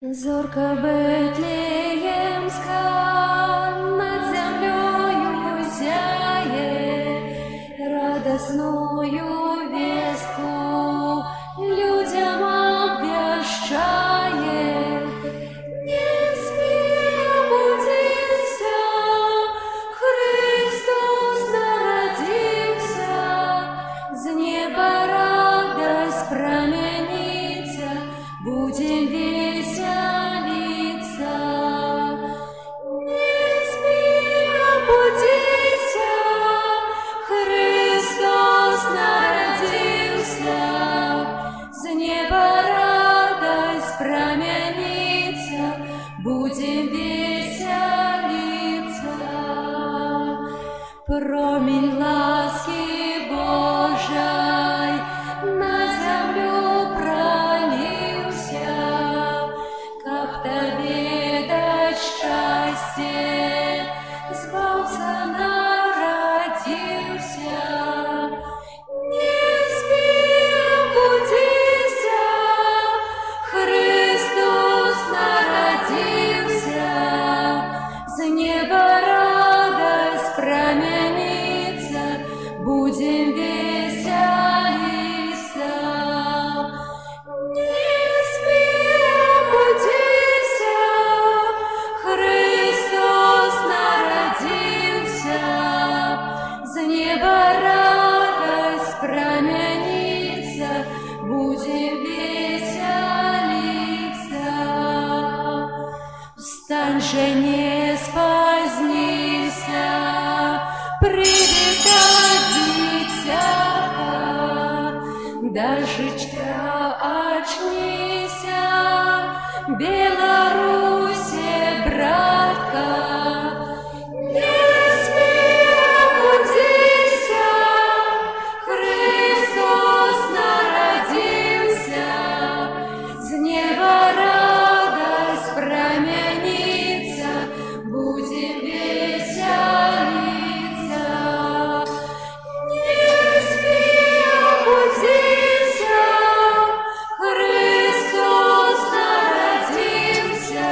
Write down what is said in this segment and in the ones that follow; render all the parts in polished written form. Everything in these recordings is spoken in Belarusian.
Зорка Бетлеемска над землею зяет, радостную вестку людям обвещает. Не спи, обудися, Христос народился, с неба радость променится, будем веселиться. Не спи, обудися, Христос народился, с неба радость променится, будем веселиться. Промень ласки Божией на землю пролился, как тебе дать счастье, Збавца народился. Не спи, обудися, Христос народился, с неба радость променится, будем веселиться. Не спи, обудися, Христос народился, с неба радость променится, будем веселиться. Встань же, не спозднися, привитай дитятка, дожичка очнися, Беларуси, братка. Не спи, обудися, Христос народился, с неба радость променится, будем веселиться. Не спи, обудися, Христос народился,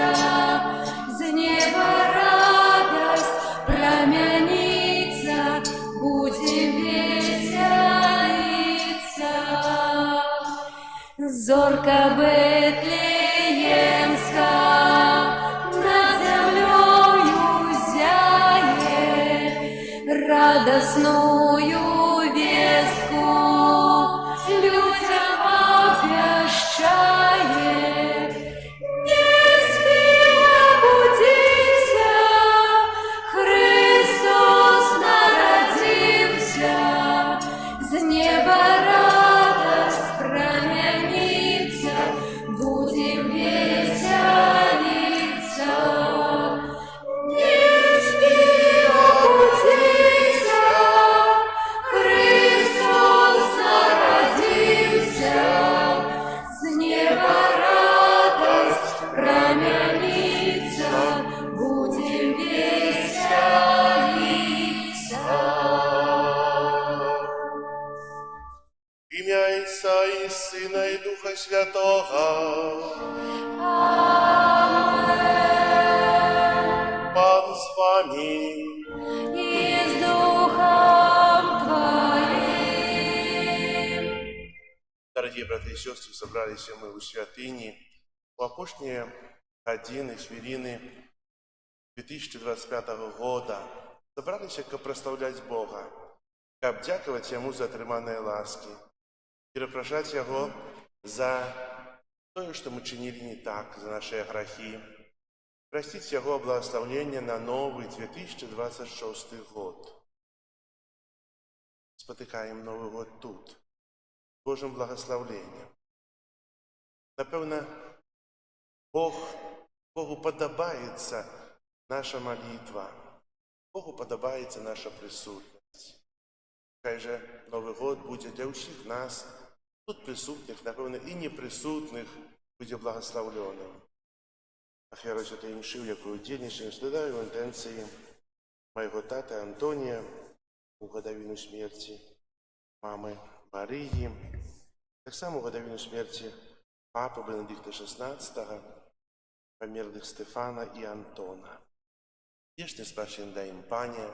с неба радость променится, будем веселиться. Зорка Бетлеемска над землею зяет, радостную вестку людям обвещает. Не спи, обудися, Христос народился, с неба радость променится, будем веселиться. Не спи, обудися, Христос народился, с неба радость променится, будем веселиться. Ім'я Отця і Сина і Духа Святого. Амен. Пан з вами. И с Духом Твоим. Дорогие братья и сестры, собрались мы у святыни в опошние годины, хвилины 2025 года. Собрались, как прославлять Бога, как дякувати Ему за отриманые ласки, перепрошать Его за то, что мы чинили не так, за наши грехи, простить Его благословение на новый 2026 год. Спотыкаем Новый год тут, Божьим благословением. Напевно, Бог Богу подобається наша молитва, Богу подобається наша присутність. Хай же Новий год буде для усіх нас, тут присутніх, напевно, і неприсутних, буде благословленим. Ахера Святої Мши, в яку удільнішим складаю інтенції моєго тата Антонія у годовину смерті мами Марії, так само у годовину смерті папи Бенедикта XVI, померлих Стефана і Антона. Вічне спасіння їм, Пане,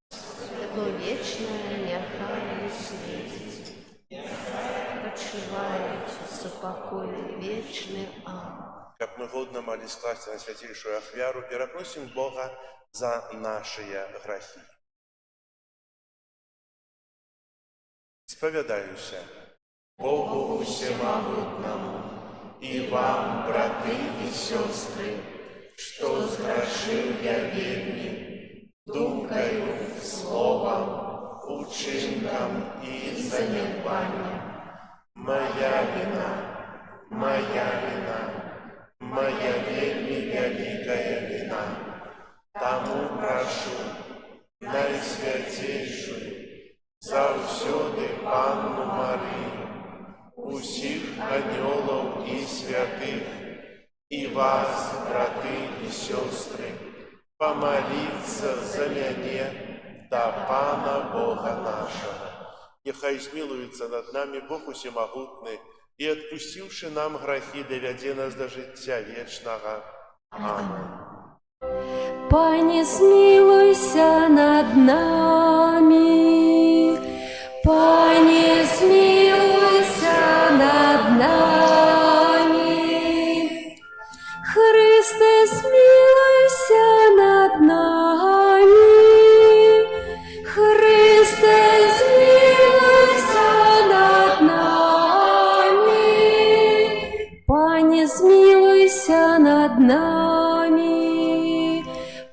Світло вічне, нехай світить, почивають супокой вічний. Амінь. как мы годно могли скласться на святейшую ахвяру, перепросим Бога за наши грехи. Споведаюся Богу всемогутному и вам, браты и сестры, что сгрешил я вельми, думкою, словом, учинком и занепанием. Моя вина, моя вельми великая вина. Тому прошу найсвятейшую, завсёды Панну Марию, усіх анёлов и святых, и вас, браты и сестры, помолиться за мяне да Пана Бога нашего. Нехай змилуется над нами Бог усемогутный, и, отпустивши нам грехи, доведе нас до життя вечного. Аминь. Пане, змилуйся над нами, Пане, змилуйся над нами, Христе, змилуйся над нами, Христе, змилуйся над нами, Пане, змилуйся над нами,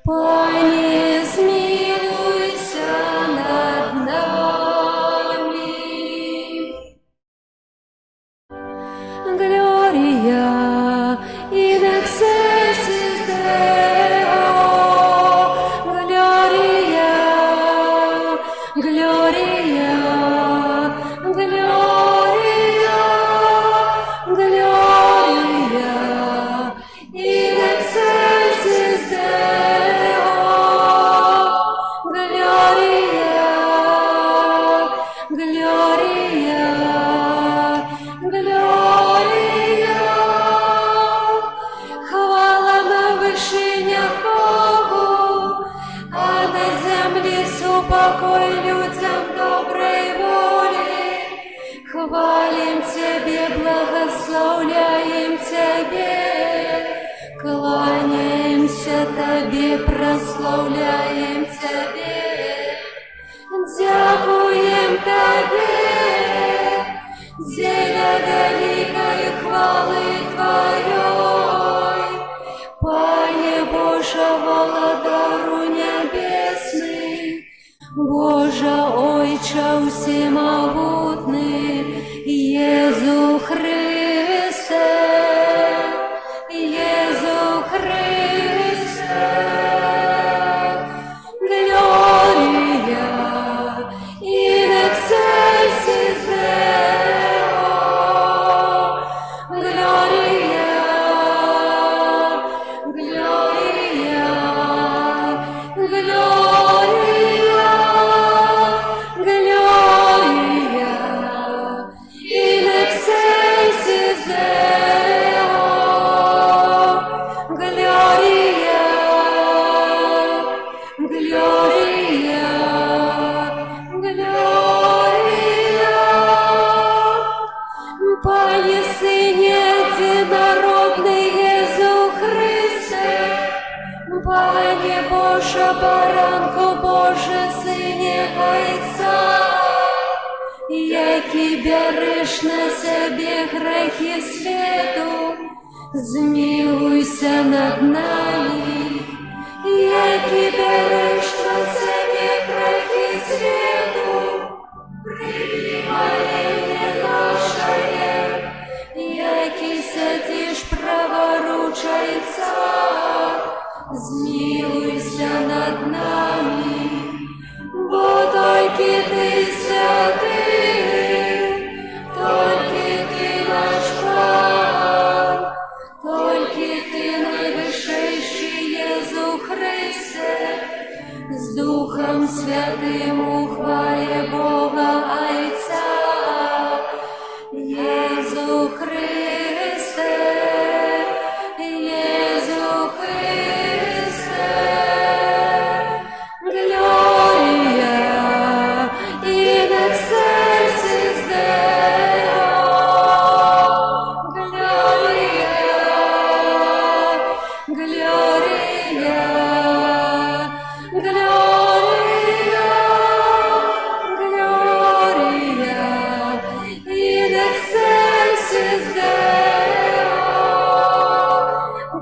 Пане, змилуйся над нами. Gloria in excelsis Deo, Gloria, Gloria, Gloria, Gloria in excelsis Deo, Gloria, Gloria, Gloria. Хвала на вишинях Богу, а на землі супокой людям доброй воли. Хвалим Тебе, благословляем Тебе, кланяемся Тебе, прославляем Тебе, дякуем Тебе, деля великой хвалы Твоей. Пане Боже, володару небесный, Боже, Ойче всемогутный, Єзу Христе, Єзу Христе, Gloria in excelsis Deo, Gloria, Gloria, Gloria, Gloria in excelsis Deo, Gloria, Gloria, Gloria. Пане Сыне единородный Єзу Христе, Пане Боже, баранку Боже, Сине Отця, які береш на себе грехи світу, змилуйся над нами, які береш на себе грехи світу, приймай наше, які сидиш праворучай Царя. змилуйся над нами, бо тільки ти святий, тільки ти наш пан, тільки ти найвищий Єзу Христе, з Духом Святим у хвалі Бога Отця. Єзу Христе, Єзу Христе, Gloria in excelsis Deo, Gloria, Gloria, Gloria, Gloria in excelsis Deo,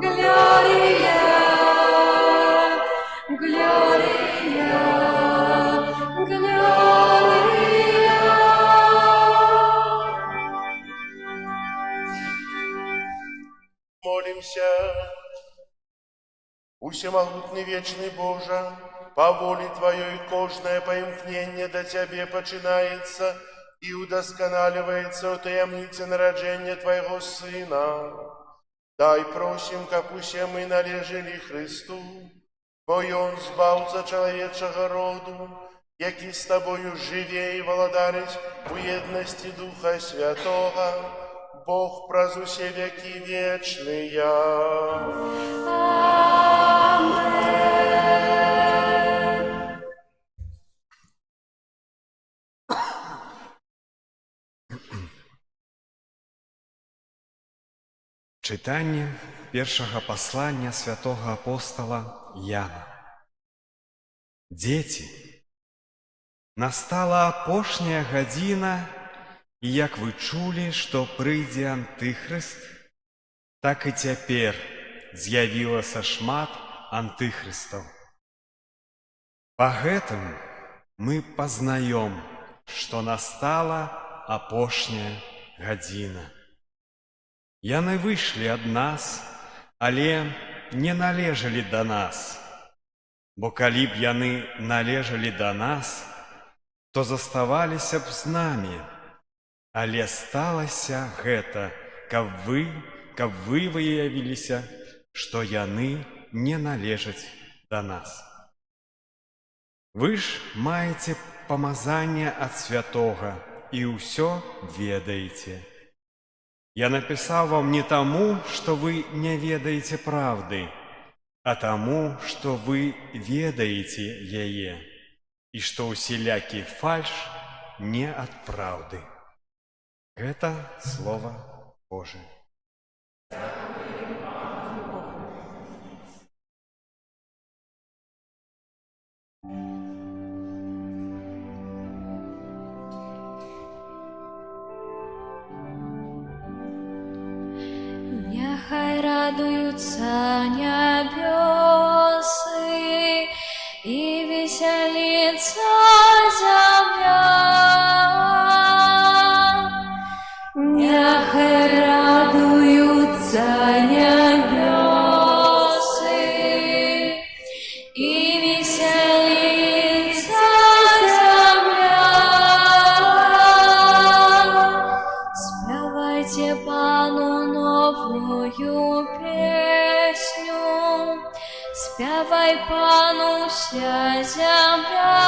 Gloria, Gloria, Gloria. Молимся. Усемогутный вечный Боже, по воле Твоей кожное поимкнение до Тебе починается и удосконаливается в таямнице народжения Твоего Сына. Дай просим, как усе мы належали Христу, бо Он збавца человечего роду, який с Тобою живе и володарить у едности Духа Святого, Бог праз усе веки вечные. Читання першого послання святого апостола Яна. Дзеці, настала апошняя гадзіна, і як вы чулі, што прыйдзе антыхрыст, так і цяпер з'явілася шмат антыхрыстаў. Па гэтым мы пазнаём, што настала апошняя гадзіна. Яны выйшлі ад нас, але не належалі да нас. Бо калі б яны належалі да нас, то заставаліся б з намі. Але сталася гэта, каб вы выявіліся, што яны не належаць да нас. Вы ж маеце памазанне ад святога і ўсё ведаеце. Я написал вам не тому, что вы не ведаете правды, а тому, что вы ведаете яе, и что усялякі фальш не от правды. Это Слово Божие. Нехай радуются небесы и веселится земля. Нехай радуются небесы и веселится земля. Спевайте Пану новую песню, спевай Пану вся земля.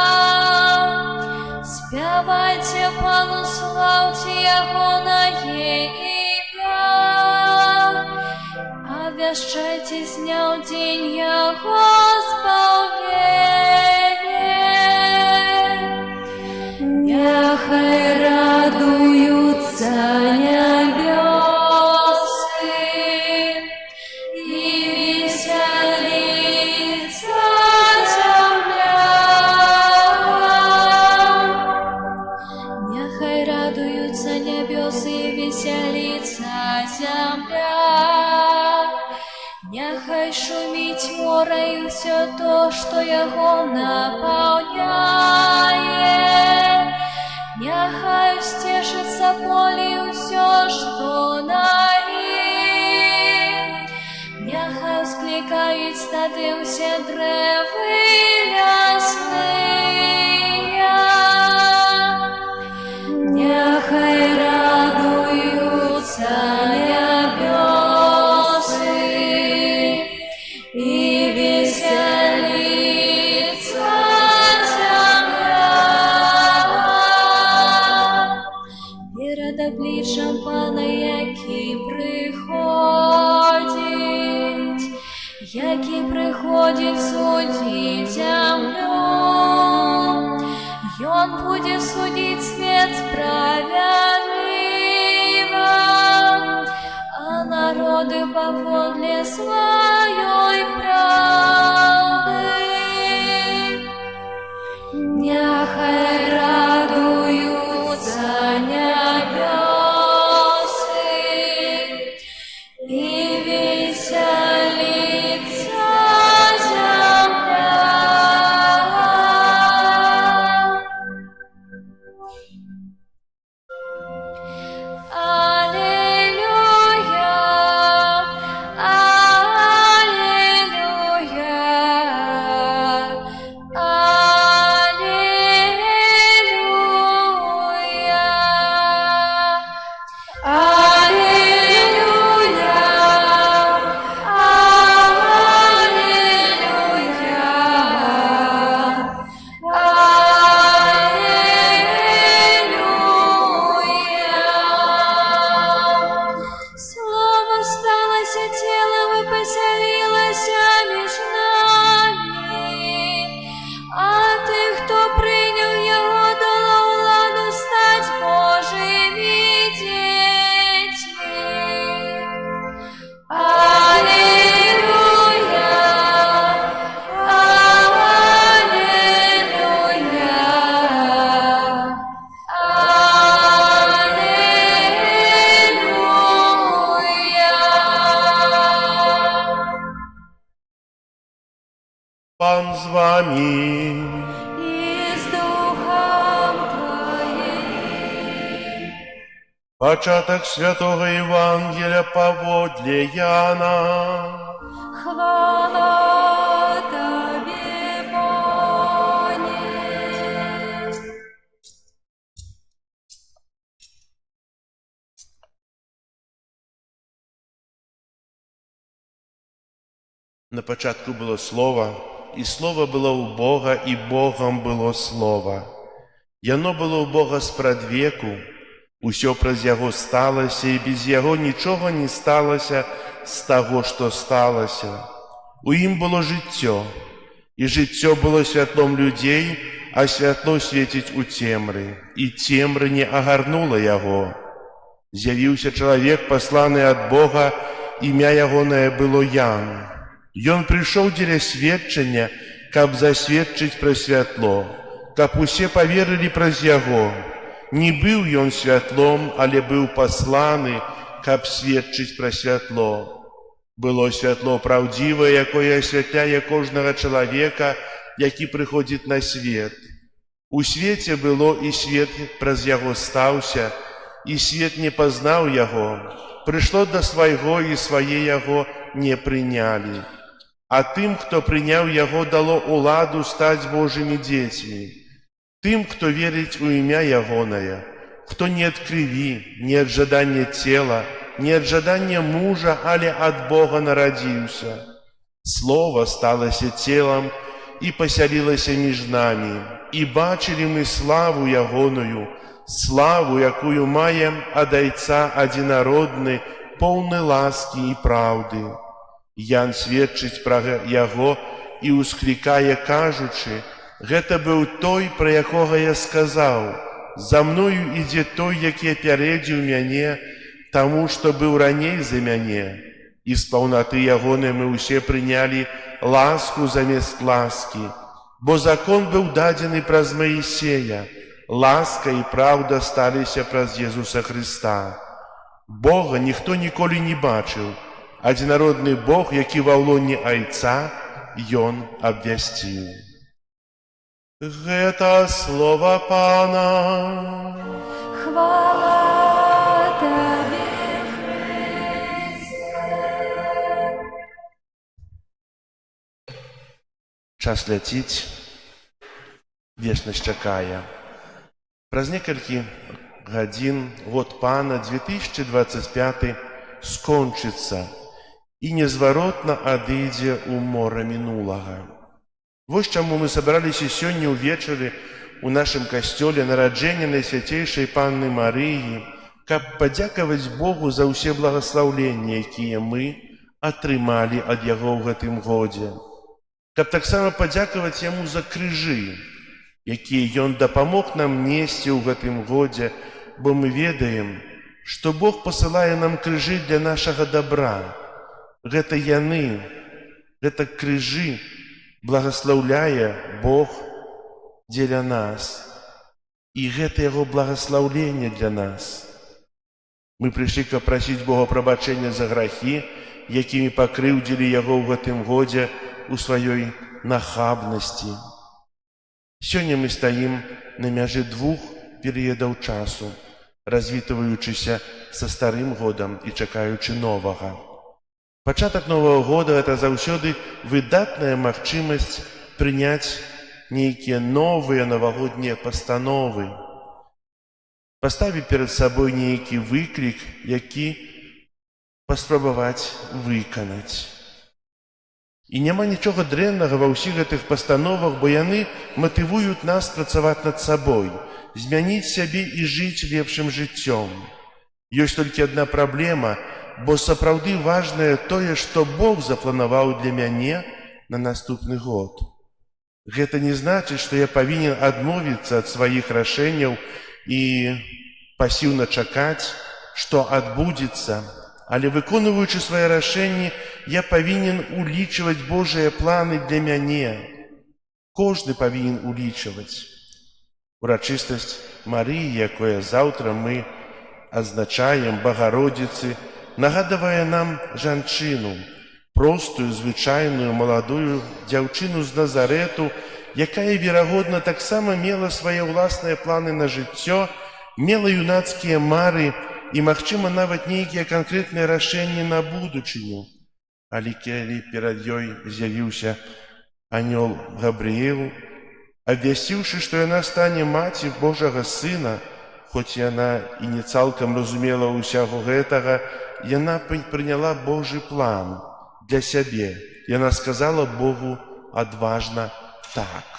Спевайте Пану, славьте Его на имя, обвещайте с дня в день Его исполнение. Нехай радуются небесы и веселится земля. Нехай радуются небесы и веселится земля. Нехай шумить море и все то, что его наполняет. Нехай стешится поле и все, что на нем. Нехай вскликает святым все древы лясные. Няхай радуются небесы и веселится земля. Перед обличчям Пана, який приходить судить землю. И он будет судить свет справедливо, а народы поводле своей правды. Няхай радуются небесы и веселится земля. Аллилуйя, аллилуйя, аллилуйя, Слово сталося телом и поселилося між нами, а тих, хто прийняв його, дало владу стать Божими дітьми. Аллилуйя, аллилуйя, аллилуйя. Пан з вами. И с Духом Твоим. Початок святого Євангелія поводле Яна. Хвала Тебе, Боне. На початку було Слово, і Слово було у Бога, і Богом було Слово. Яно було у Бога спрадвеку, усьо праз Яго сталося, і без Яго нічого не сталося з того, що сталося. У ім було життя, і життя було світлом людей, а світло світить у темри, і темри не огарнула Яго. З'явився чоловік, посланий від Бога, ім'я Ягоне було Ян. Ён прийшов дзеля сведчання, каб засведчыць пра святло, каб усе поверили праз Яго. Не быў ён святлом, але быў посланы, каб сведчыць пра святло. Было святло праўдзівае, якое асвятляе кожнага чалавека, які прыходзіць на свет. У свеце было, і свет праз Яго стаўся, і свет не пазнаў Яго. Прыйшло да свайго, і свае Яго не прынялі. А тым, хто прыняў Яго, дало уладу стаць Божымі дзецьмі. Тым, хто верыць у імя Ягонае, хто не ад крыві, не ад жадання цела, не ад жадання мужа, але ад Бога нарадзіўся. Слово сталося целом і пасялілася між намі, і бачылі мы славу Ягоную, славу, якую маем ад Айца адзінародны, поўны ласкі і праўды. Ян сведчыць пра Яго і ўсклікае, кажучы: «Гэта быў той, пра якога я сказаў: за мною ідзе той, які апярэдзіў мяне, таму, што быў раней за мяне». І з паўнаты Ягонай мы ўсе прынялі ласку замест ласкі, бо закон быў дадзены праз Маісея, ласка і праўда сталіся праз Езуса Хрыста. Бога ніхто ніколі не бачыў, адзінародны Бог, які ва ўлоне Айца, Ён абвясціў. Гэта слова Пана. Хвала Тебе. Час ляціць, вечнасць чакае. Праз некалькі гадзін год Пана 2025 скончыцца і незваротна адыдзе ў мора мінулага. Вось чаму мы сабраліся сёння ўвечары у нашым касцёле нараджэння Найсвяцейшай Панны Марыі, каб падзякаваць Богу за ўсе благаслаўленні, якія мы атрымалі ад Яго ў гэтым годзе. Каб таксама падзякаваць Яму за крыжы, якія Ён дапамог нам несці ў гэтым годзе, бо мы ведаем, што Бог пасылае нам крыжы для нашага добра. Гэта яны, гэта крыжы благаслаўляе Бог дзеля нас. І гэта Яго благаслаўленне для нас. Мы прыйшлі, каб прасіць Бога прабачэння за грахі, якімі пакрыўдзілі Яго ў гэтым годзе у сваёй нахабнасці. Сёння мы стаім на мяжы двух перыядаў часу, развітваючыся са старым годам і чакаючы новага. Пачатак новага года – гэта заўсёды выдатная магчымасць прыняць нейкія новыя навагоднія пастановы, паставіць перад сабой нейкі выклік, які паспрабаваць выканаць. І няма нічога дрэннага ва ўсіх гэтых пастановах, бо яны матывуюць нас працаваць над сабой, змяніць сябе і жыць лепшым жыццём. Ёсць толькі адна праблема, бо сапраўды важнае тое, што Бог запланаваў для мяне на наступны год. Гэта не значыць, што я павінен адмовіцца ад сваіх рашэнняў і пасіўна чакаць, што адбудзецца, але выконваючы свае рашэнні, я павінен улічваць Божыя планы для мяне. Кожны павінен улічваць. Урачыстасць Марыі, якое заўтра мы адзначаем Багародзіцы, нагадвае нам жанчыну, простую, звычайную, маладую дзяўчыну з Назарэту, якая, верагодна, таксама мела свае ўласныя планы на жыццё, мела юнацкія мары і, магчыма, нават нейкія канкрэтныя рашэнні на будучыню. Але калі перад ёй з'явіўся анёл Габрыэл, абвясціўшы, што яна стане маці Божага Сына, хоць яна і не цалкам разумела ўсяго гэтага, яна прыняла Божы план для сябе. Яна сказала Богу адважна «так».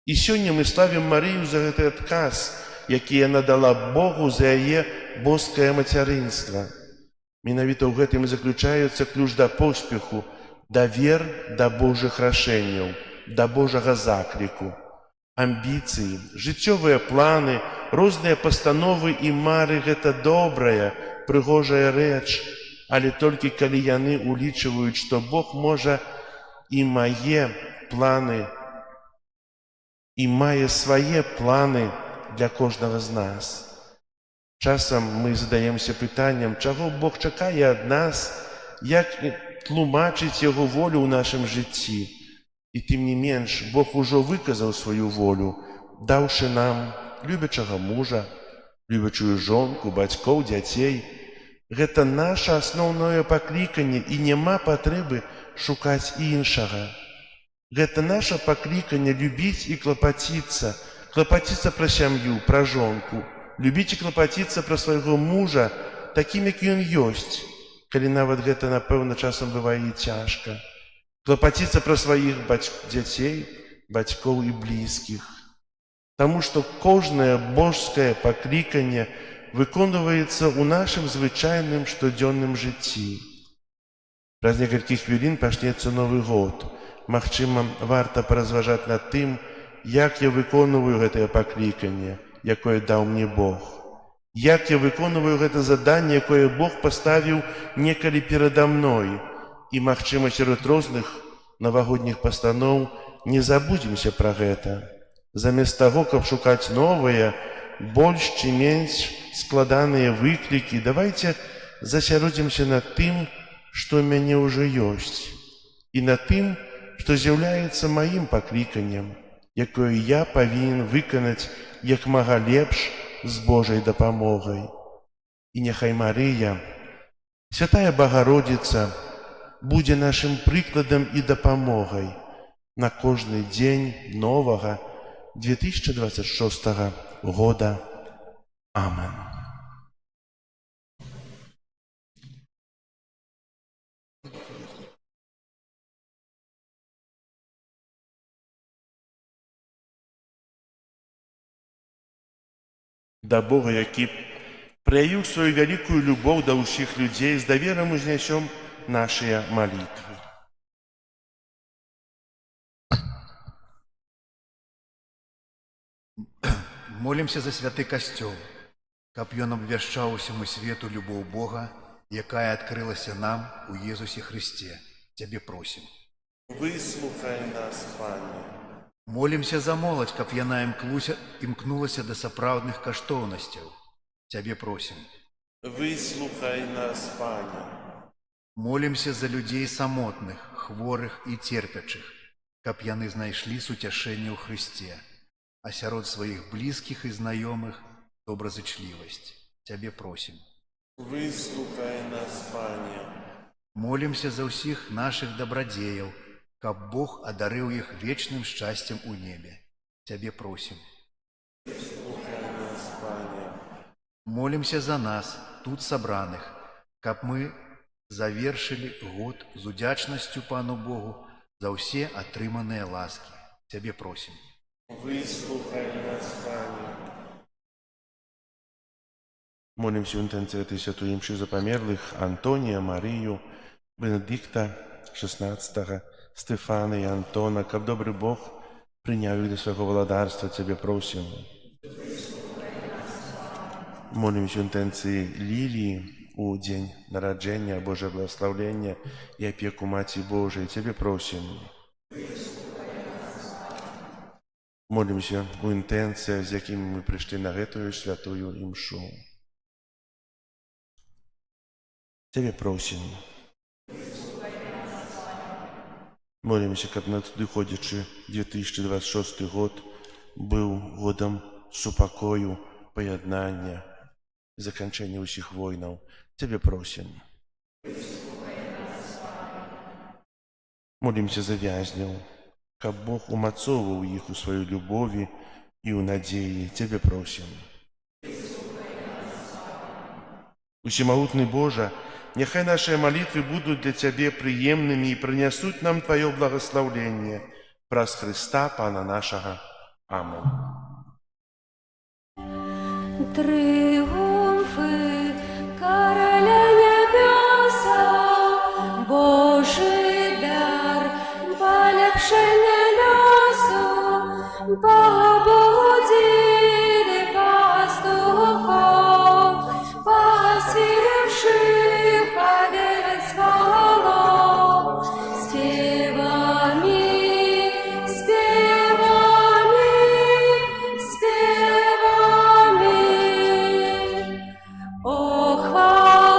І сёння мы славім Марыю за гэты адказ, які яна дала Богу за яе боскае мацярынства. Менавіта ў гэтым і заключаецца ключ да поспеху, давер да Божых рашэнняў, да Божага закліку. Амбіцыі, жыццёвыя планы, розныя пастановы і мары – гэта добрая, прыгожая рэч, але толькі калі яны улічваюць, што Бог можа і мае планы, і мае свае планы для кожнага з нас. Часам мы задаемся пытаннем, чаго Бог чакае ад нас, як тлумачыць Яго волю ў нашым жыцці. І тым не менш, Бог ужо выказаў сваю волю, даўшы нам любячага мужа, любячую жонку, бацькоў, дзяцей. Гэта наша асноўнае пакліканне, і няма патрэбы шукаць іншага. Гэта наша пакліканне любіць і клапаціцца пра сям'ю, пра жонку, любіць і клапаціцца пра свайго мужа такім, як ён ёсць, калі нават гэта, напэўна, часам бывае і цяжка. Клапаціцца пра сваіх дзяцей, бацькоў і блізкіх. Таму што кожнае божскае пакліканне выконваецца ў нашым звычайным штодзённым жыцці. Праз некалькі хвілін пачнецца Новы год. Магчыма, варта паразважаць над тым, як я выконваю гэтае пакліканне, якое даў мне Бог. Як я выконваю гэта заданне, якое Бог паставіў некалі перада мной. І, магчыма, сярод розных навагодніх пастаноў не забудземся пра гэта. Замест таго, каб шукаць новыя, больш ці менш складаныя выклікі, давайце засяродзімся над тым, што ў мяне ўжо ёсць, і над тым, што з'яўляецца маім пакліканнем, якое я павінен выканаць як мага лепш з Божай дапамогай. І няхай Марыя, Святая Багародзіца, будзе нашым прыкладам і дапамогай, на кожны дзень новага 2026 года. Амен. Да Бога, які проявіў сваю вялікую любоў да ўсіх людзей, з даверам узнясём нашыя малітвы. Молімся за святы касцёл, каб ён абвяшчаў усяму свету любоў Бога, якая адкрылася нам у Езусе Христе. Цябе просім. Выслухай нас, Пане. Молімся за моладзь, каб яна імкнулася да сапраўдных каштоўнасцяў. Цябе просім. Выслухай нас, Пане. Молімся за людзей самотных, хворых і церпячых, каб яны знайшлі суцяшэнне ў Хрысце, а сярод сваіх блізкіх і знаёмых добразычлівасць. Цябе просім. Выслухай нас, Пане. Молімся за ўсіх нашых дабрадзеяў, каб Бог адарыў іх вечным шчасцем у небе. Цябе просім. Выслухай нас, Пане. Молімся за нас, тут сабраных, каб мы завершылі год з удзячнасцю Пану Богу за ўсе атрыманыя ласкі. Цябе просім. Выслухай нас, Пане. Молимся в интенции этой святой мши за померлых Антония, Марию, Бенедикта XVI, Стефана и Антона, как добрый Бог принял их до своего владарства, Тебе просим. Молимся в интенции Лилии у день народжения, Божье благословление и опеку Мати Божией, Тебе просим. Молимся у интенциях, с якими мы пришли на эту святую мшу. Тебе просим. Молимся, каб надыходзячы 2026 год быў годам супакою, паяднання, заканчэння ўсіх войнаў. Тебе просим. Молимся за вязняў, каб Бог умацоўваў іх у сваёй любові і ў надзеі. Тебе просим. Усемагутны Божа, няхай наши молитвы будут для Тебе приемными и принесут нам Твое благословление. Праз Христа, Пана нашего. Аминь. Триумфи короля небеса, Божий дар, полепшення льосу, побудили пастухов, посвявших овец голов, спевами, спевами, спевами. О, хвала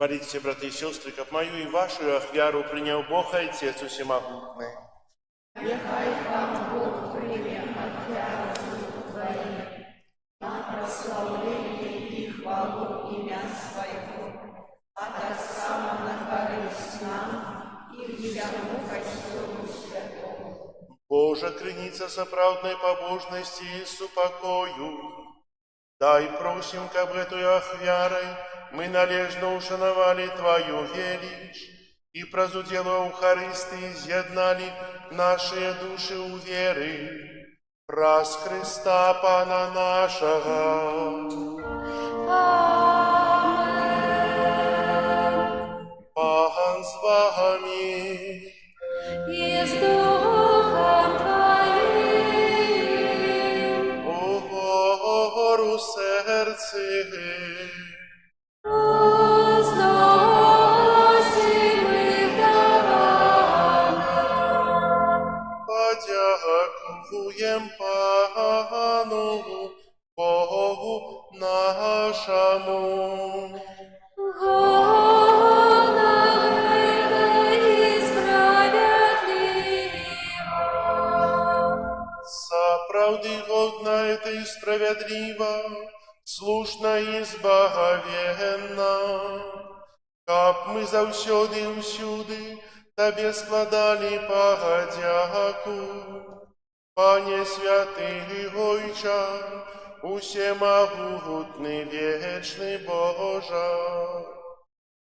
Молитесь, браты и сестры, как мою и вашу ахвяру принял Бог Отец Всемогутный. Божа, креница соправдной побожности и супокою, дай просим, как эту ахвярой мы належно ушановали Твою величь и прозуделу Аухаристии з'єднали наши души у веры. Раз Христа Пана нашего, Пан с вами, И с Духом Твоим у гору сердце, возносим их до подякуем Пану Богу нашему. Гона это и справедливо. Соправды годна это и справедливо, слушна и збагавенна. Каб мы завсёды и всюды Тебе складали подяку, Пане святый Ойча, усемогутный вечный Божа,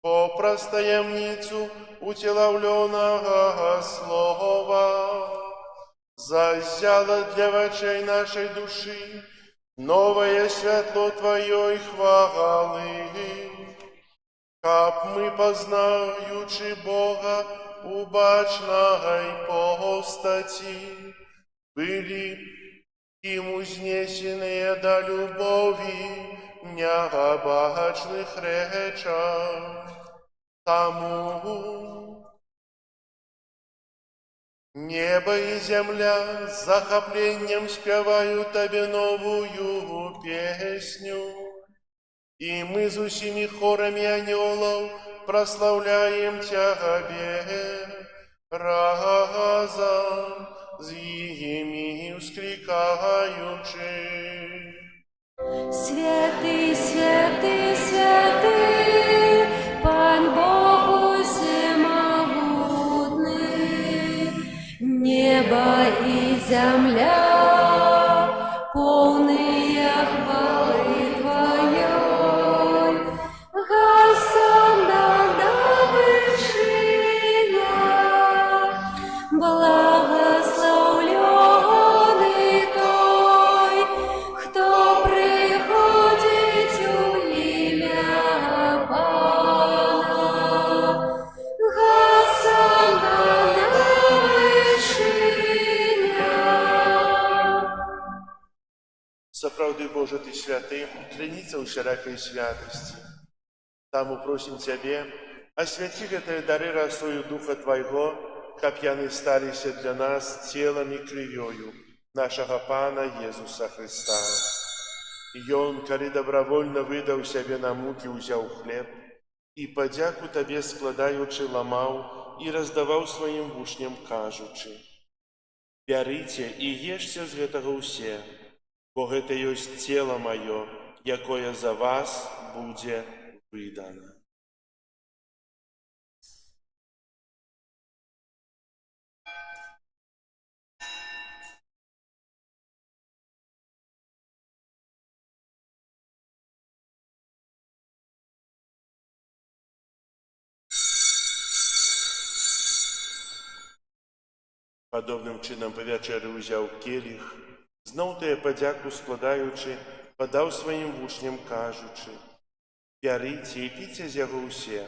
по простоемницу утеловленного слова, зазяло для очей нашей души новое светло Твоей хвалы. Каб мы, познаючи Бога у бачной постати, были им узнесенные до любови в необачных речах. Тому небо и земля с захоплением спевают Тебе новую песню. И мы с усими хорами анgelов прославляем Тебе разом с ими вскрикаючи. Святый, святый, святый, Пан Бог всемогутный, небо и земля, полные хвалы Твоей. Госанна на вершинах, благословленный той, кто приходит у имя Пана. Госанна на вершинах. Соправды Боже, Ты святый, креница у широкой святости. Тому просим Тебе, освяти это дары росою Духа Твоего, как яны сталися для нас телом и кровью нашего Пана Иисуса Христа. И Он, коли добровольно выдал себе на муки, взял хлеб, и подяку Тебе складаючи ламал, и раздавал своим вушням, кажучи: «Бярыце и ешьте з гэтага ўсе, бо гэта ёсць цела маё, якое за вас будзе выдано». Падобным чынам па вячэры ўзяў келіх, зноў тыя падзяку складаючы, падаў сваім вучням, кажучы: «Бярыце і піце з яго ўсе,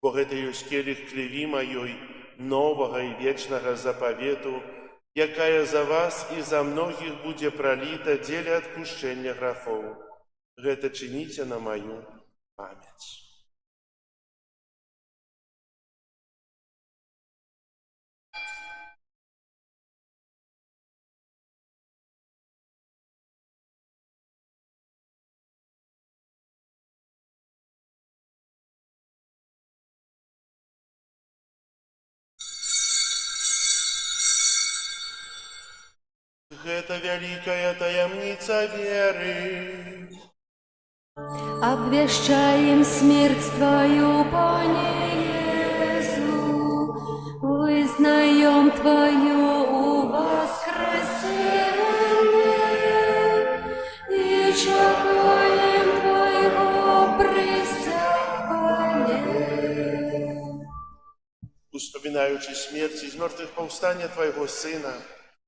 бо гэта ёсць келіх крыві маёй, новага і вечнага запавету, якая за вас і за многіх будзе праліта дзеля адпушчэння грахоў. Гэта чыніце на маю памяць». Гэта вялікая таямніца веры. Обвещаем смерть Твою, Пане Иисус, вызнаем Твое воскресение и чекаем Твоего присягания. Успоминаючи смерть из мертвых повстания Твоего Сына,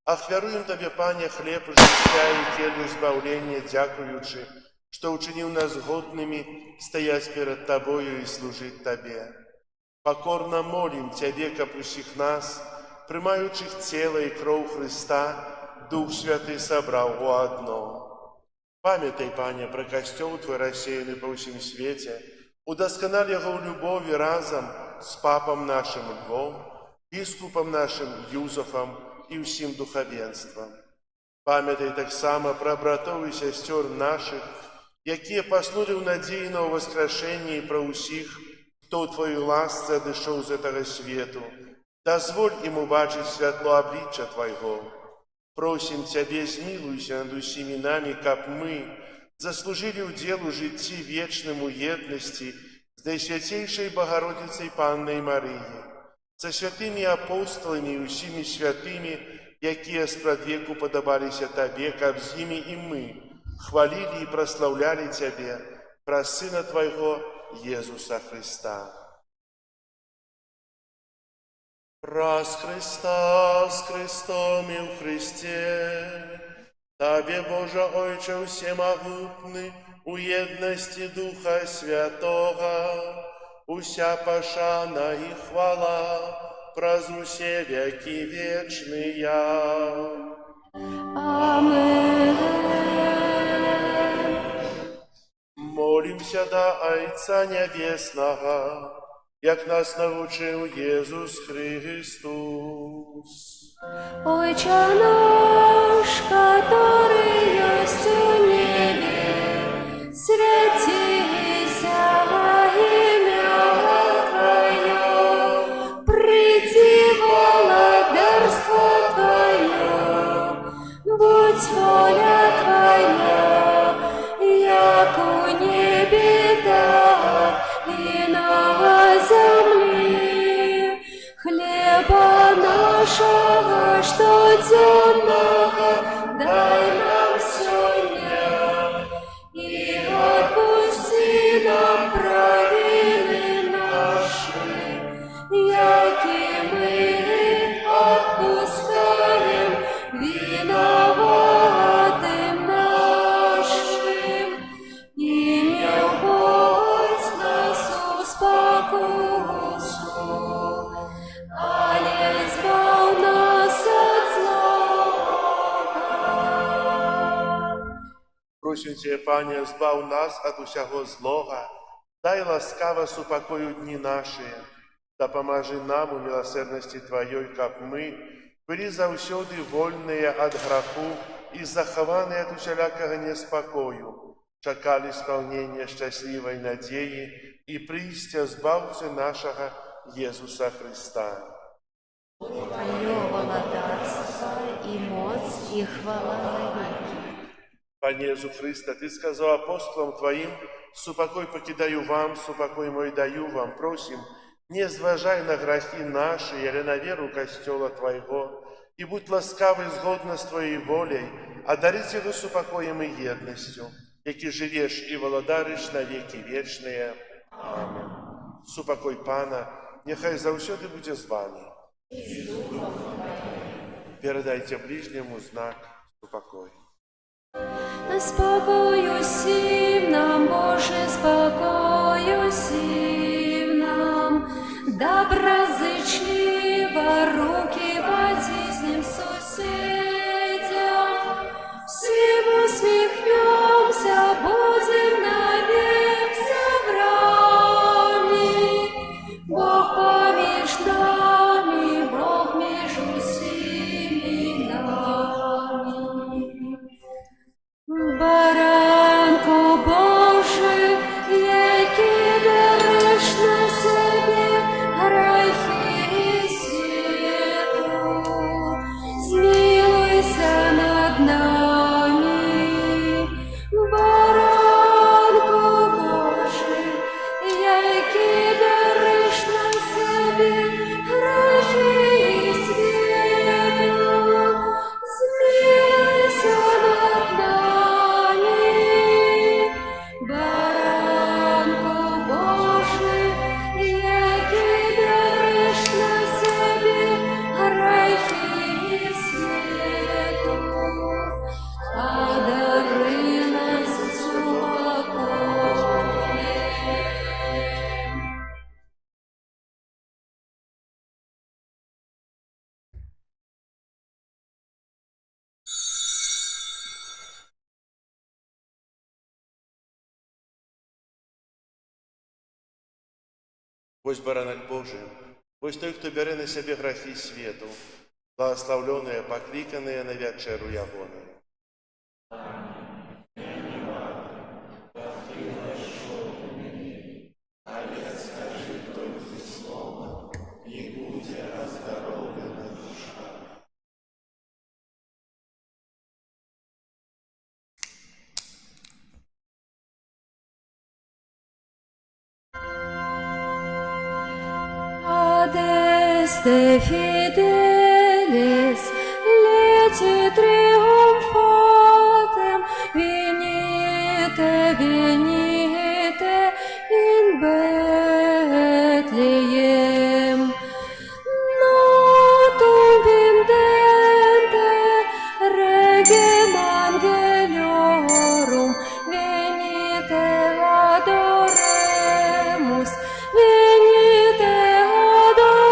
ахвяруем Тебе, Пане, хлеб життя и келью збавления, дякуючи, что учинил нас годными стоять перед Тобою и служить Тебе. Покорно молим Тебе, как усіх нас, приймаючих тело и кров Христа, Дух Святый собрал у одно. Памятай, Пане, про костел Твой рассеянный по всем свете, удосконали его в любови разом с папом нашим Львом, біскупом нашим Юзофом и всем духовенством. Памятай так само про братов и сестер наших, якія паснули в надеї на воскрешение, и про усіх, хто у Твою ласце одышоў з этого свету. Дозволь им убачить святло обличчя Твоего. Просим Тебе, змилуйся над усіми нами, каб мы заслужили уделу житті вечному єдності з Найсвятейшей Богородицей Панной Марии, со святыми апостолами и усіми святыми, якія спрадвеку подобалися Тебе, каб з ними и мы хвалили и прославляли Тебе, про Сына Твоего Иисуса Христа. Раз Христа с Христом и в Христе, Тебе, Боже Ойче всемогутный, у едности Духа Святого, уся пошана и хвала, праз усе веки вечные. Аминь. Молимся до Отца Небесного, як нас научил Иисус Христос. Отче наш, который есть в небе, святися имя Твое, приди владарство Твое, будь воля Твоя, як у небе, так и на земле. Хлеба нашего, что темного, дай нам сегодня, и отпусти нам провины наши, яки мы отпускаем виноватым нашим, и не вводь нас в спокусу, але избав нас от злого. Просим Тебя, Пане, збав нас от усяго злого, дай ласкаво супокою дни наши, да поможи нам у милосердности Твоей, как мы были завсёды вольные от греху и захованные от усялякого неспокою, чекали исполнения счастливой надеи и пристя Збавцы нашего Иисуса Христа. Твое владарство и моц и хвала навеки. Пане Иисус Христе, Ты сказал апостолам Твоим: «Супокой покидаю вам, супокой мой даю вам». Просим, не зважай на грехи наши, или на веру костела Твоего, и будь ласкавый згодно с Твоей волей, одарить его супокоем и едностью, яки живешь и володаришь на веки вечные. Аминь. Супокой Пана, нехай завсёды буде з вами. Передайте ближнему знак супокой. Спокою всім нам, Боже, спокою всім нам, доброзичливо руки потиснем соседям, всем усмехнемся, будем навек собраны. Бог помеж нами, Бог между всеми нами. Баранку Божий, який береш на себе грехи всі, Ось баранок Божий, ось той, хто бере на себе грехи світу, благословленные, покликанные на вечеру Ягону. Adeste fidelis, leti triumphatem, venite, venite in Bethlehem. Natum vindente, regem angeliorum, venite adoremus, venite adoremus,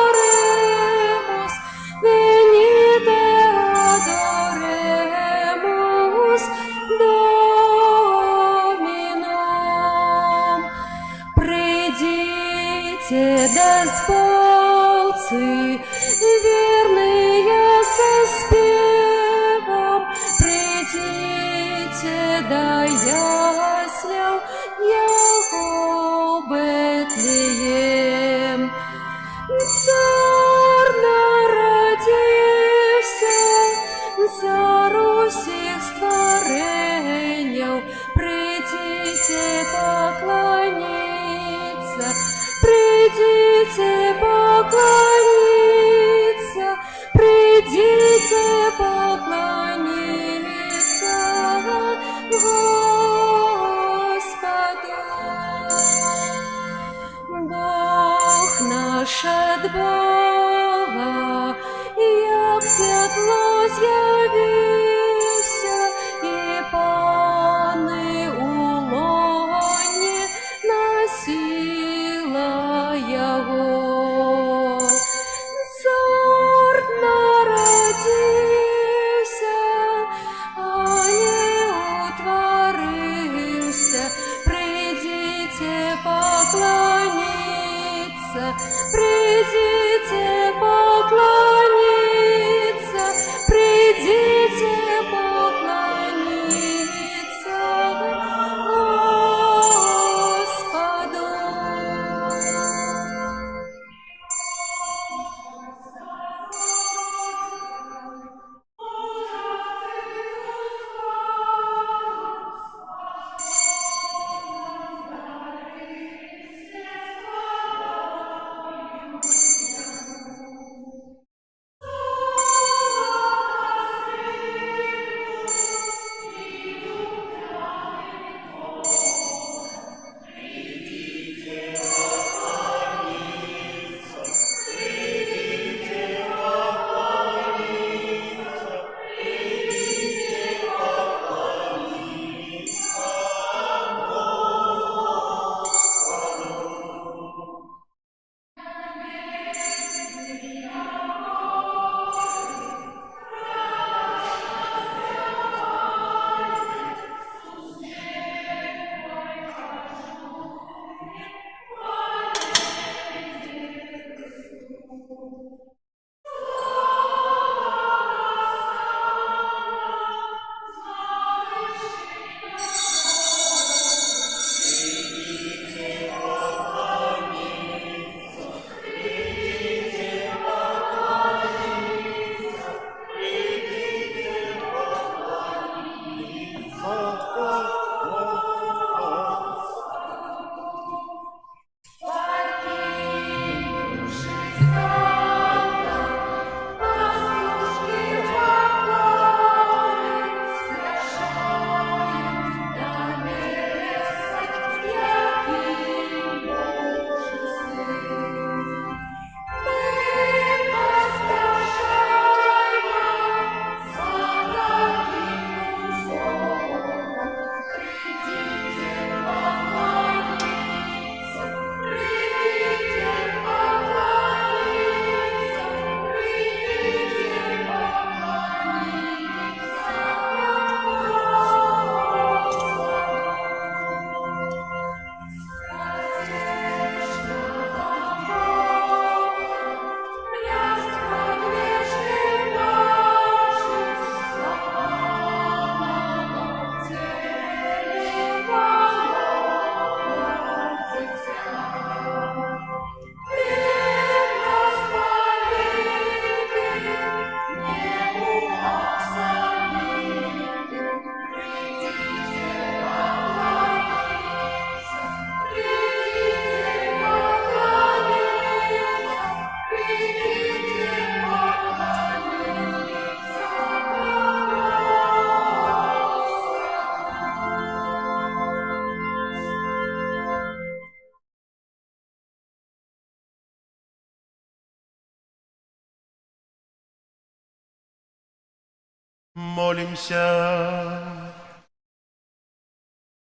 Молимся.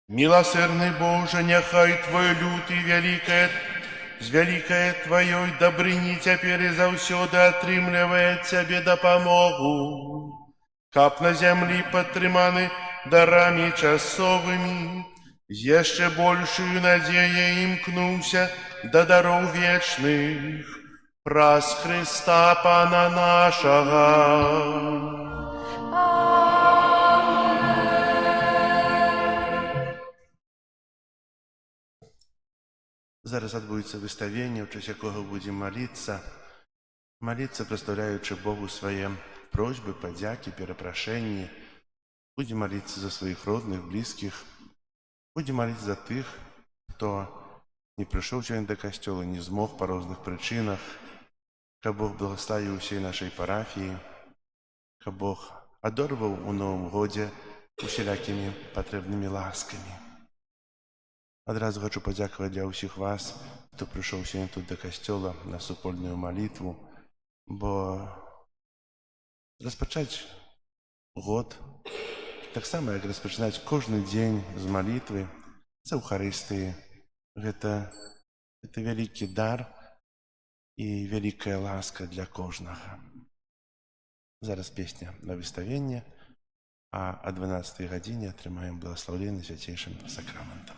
Милосердный Боже, няхай Твой люд и великое Твоей добрыні цяпер і заўсёды атрымлівае Цябе дапамогу, каб на зямлі падтрыманы дарамі часовымі, з яшчэ большую надзеяй імкнуўся да дароў вечных, праз Христа Пана нашага. Зараз адбудзецца выставленне, у час якога будзем маліцца, прадстаўляючы Богу свае просьбы, падзякі, перапрашэнні. Будзем маліцца за сваіх родных, блізкіх. Будзем маліцца за тых, хто не прыйшоў сёння да касцёла, не змог па розных прычынах. Каб Бог благаславіў усей нашай парафіі, каб Бог адорваў у Новым годзе усялякімі патрэбнымі ласкамі. Адразу хочу падзякаваць для ўсіх вас, хто прыйшоў сёння тут да касцёла на супольную малітву, бо распачаць год, таксама як распачынаць кожны дзень з малітвы, з Еўхарыстыі, гэта вялікі дар і вялікая ласка для кожнага. Зараз песня на выставленне, а о 12 гадзіне атрымаем благаслаўленне свяцейшым сакраментам.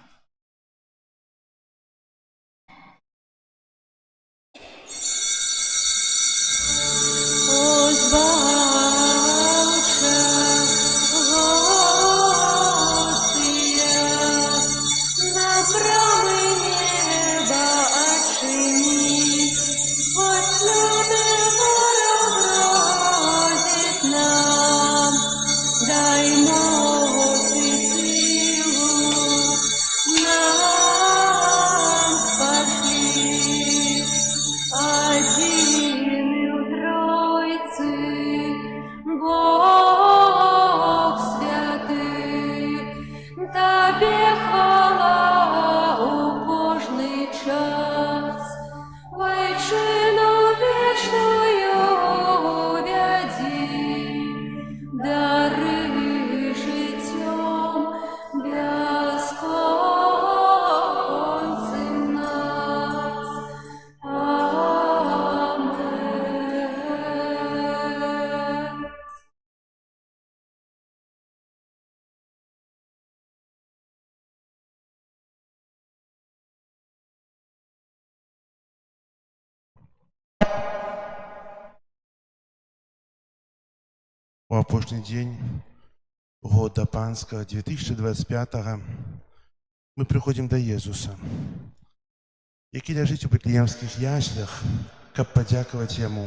У апошні дзень года панскага 2025 мы прыходзім да Езуса, які ляжыць у бэтлеемскіх яслях, каб падзякаваць Яму,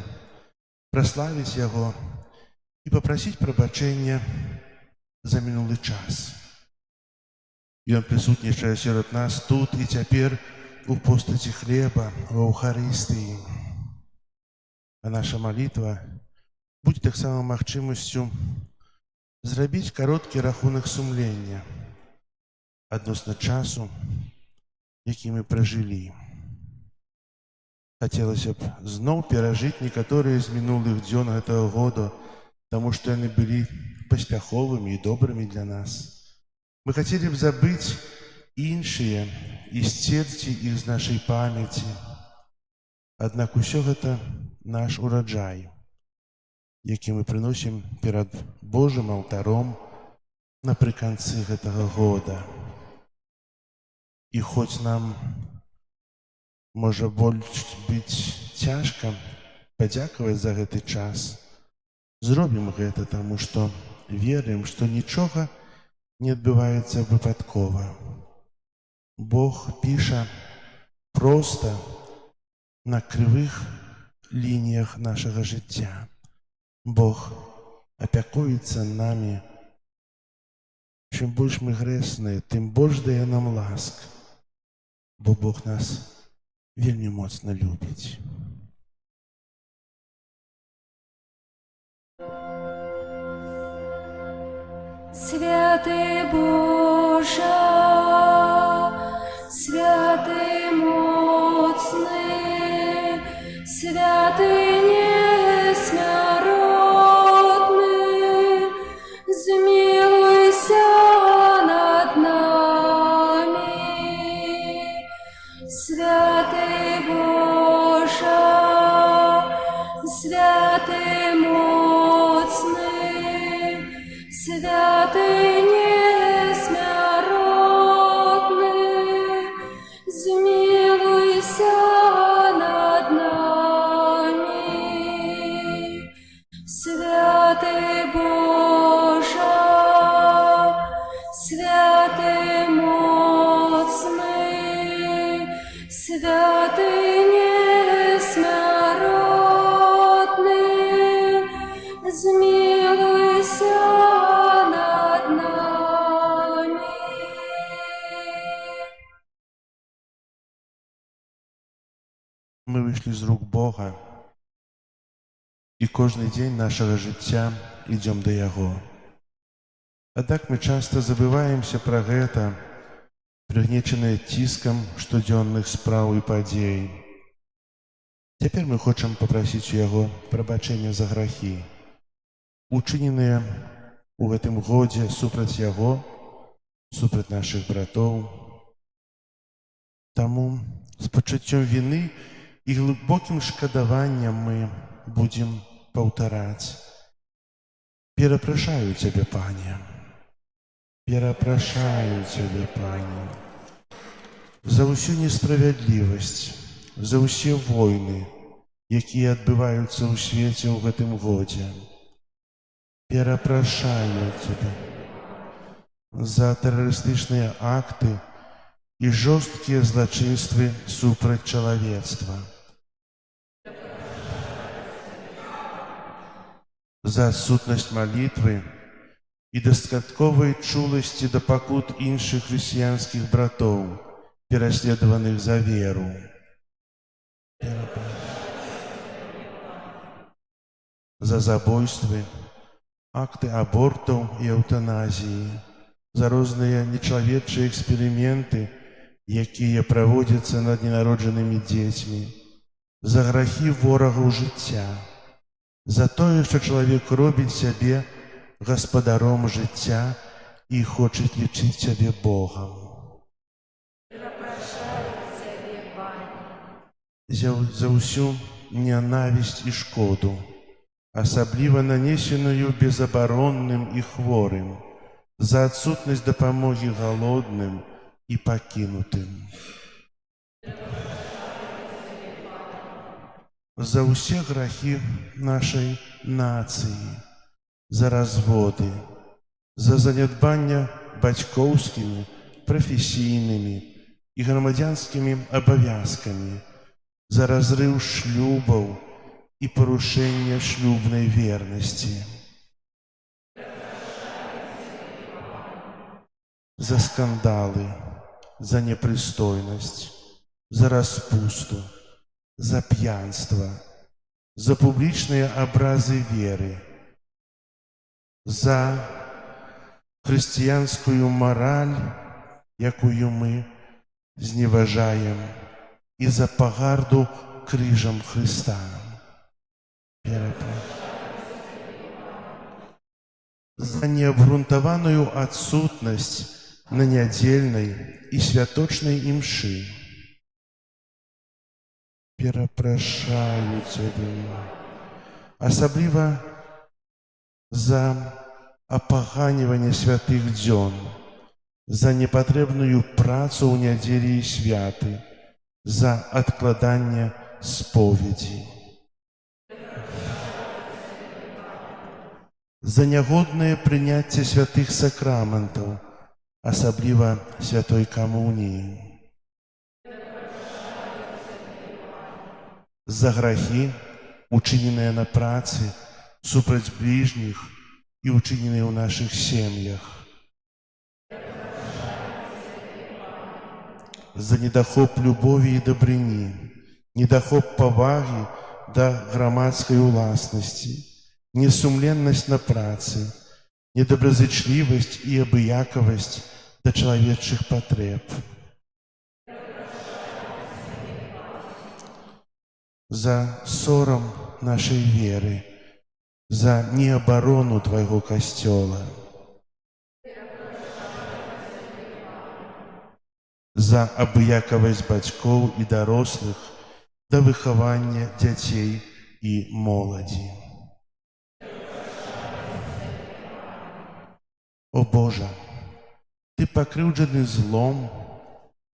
праславіць Яго і папрасіць прабачэння за мінулы час. Ён прысутнічае сярод нас тут і цяпер у постаці хлеба, у Еўхарыстыі. А наша малітва будзе таксама магчымасцю зрабіць кароткі рахунак сумлення адносна часу, які мы пражылі. Хацелася б зноў перажыць некаторыя з мінулых дзён гэтага года, таму што яны былі паспяховымі і добрымі для нас. Мы хацелі б забыць іншыя і сцерці іх з нашай памяці. Аднак усё гэта наш ураджай, які мы прыносім перад Божым алтаром напрыканцы гэтага года. І хоць нам можа больш быць цяжка падзякаваць за гэты час, зробім гэта, таму што верым, што нічога не адбываецца выпадкова. Бог піша проста на крывых лініях нашага жыцця. Бог апякуецца намі. Чым больш мы грэсныя, тым больш дае нам ласк, бо Бог нас вельмі моцна любіць. Святый Боже, святый моцны, святый несмяротны, святий моцний, святий несмяротний, змилуйся над нами. Святий Боже, святий моцний, святий несмяротний, змилуйся над нами. Ми вийшли з рук Бога, і кожен день нашого життя йдемо до Яго. Аднак ми часто забываемся пра гэта, прыгнечаныя ціскам штодзённых спраў і падзей. Цяпер мы хочам папрасіць у Яго прабачэння за грахі, учыненыя ў гэтым годзе супраць Яго, супраць нашых братоў. Таму з пачуццём віны і глыбокім шкадаваннем мы будзем паўтараць: «Перапрашаю Цябе, Пане, перапрашаю Цябе, Пане, за ўсю несправядлівасць, за ўсе войны, якія адбываюцца ў свеце ў гэтым годзе. Перапрашаю Цябе за тэрарыстычныя акты і жорсткія злачынствы супраць чалавецтва, за адсутнасць малітвы і дастатковай чуласці да пакут іншых хрысціянскіх братоў, пераследаваных за веру. За забойствы, акты абортаў і эўтаназіі, за розныя нечалавечыя эксперыменты, якія праводзяцца над ненароджанымі дзецьмі, за грахі ворагаў жыцця, за тое, што чалавек робіць сябе гаспадаром жыцця і хоча лічыць сябе Богам. За ўсю нянавісць і шкоду, асабліва нанесеную безабаронным і хворым, за адсутнасць дапамогі галодным і пакінутым. За ўсе грахі нашай нацыі, за разводы, за занядбання бацькоўскімі, прафесійнымі і грамадзянскімі абавязкамі, за разрыў шлюбаў і парушэнне шлюбнай вернасці. За скандалы, за непрыстойнасць, за распусту, за п'янства, за публічныя абразы веры, за хрысціянскую мараль, якую мы зневажаем, і за пагарду крыжам Хрыста. За неабгрунтаваную адсутнасць на нядзельнай і святочнай імшы. Перапрашаю Цябе, асабліва за апаганьванне святых дзён, за непатрэбную працу ў нядзелі і святы, за адкладанне споведзі, за нягоднае прыняцце святых сакраментаў, асабліва святой камуніі, за грахі, учыненыя на працы, супраць бліжніх і учыненыя ў нашых сем'ях, за недахоп любові і дабрыні, недахоп павагі да грамадскай уласнасці, несумленнасць на працы, недобразычлівасць і абыякавасць да чалавечых патрэб. За сорам нашай веры, за неабарону Твайго касцёла, за абыякавасць бацькоў і дарослых да выхавання дзяцей і моладзі. О Божа, Ты пакрыўджаны злом,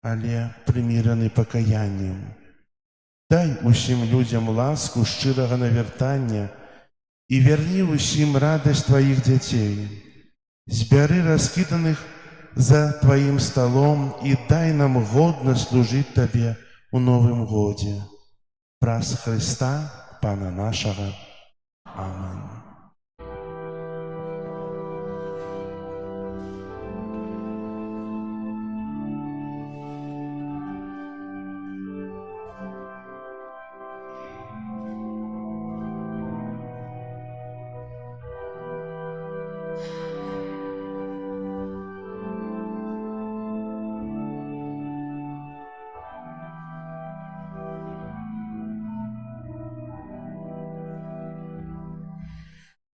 але прыміраны пакаяннем. Дай усім людзям ласку шчырага навяртання і вярні ўсім радасць Тваіх дзяцей. Збяры раскіданых за Тваім сталом і дай нам годна служыць Табе ў Новым годзе. Праз Хрыста, Пана нашага. Амин.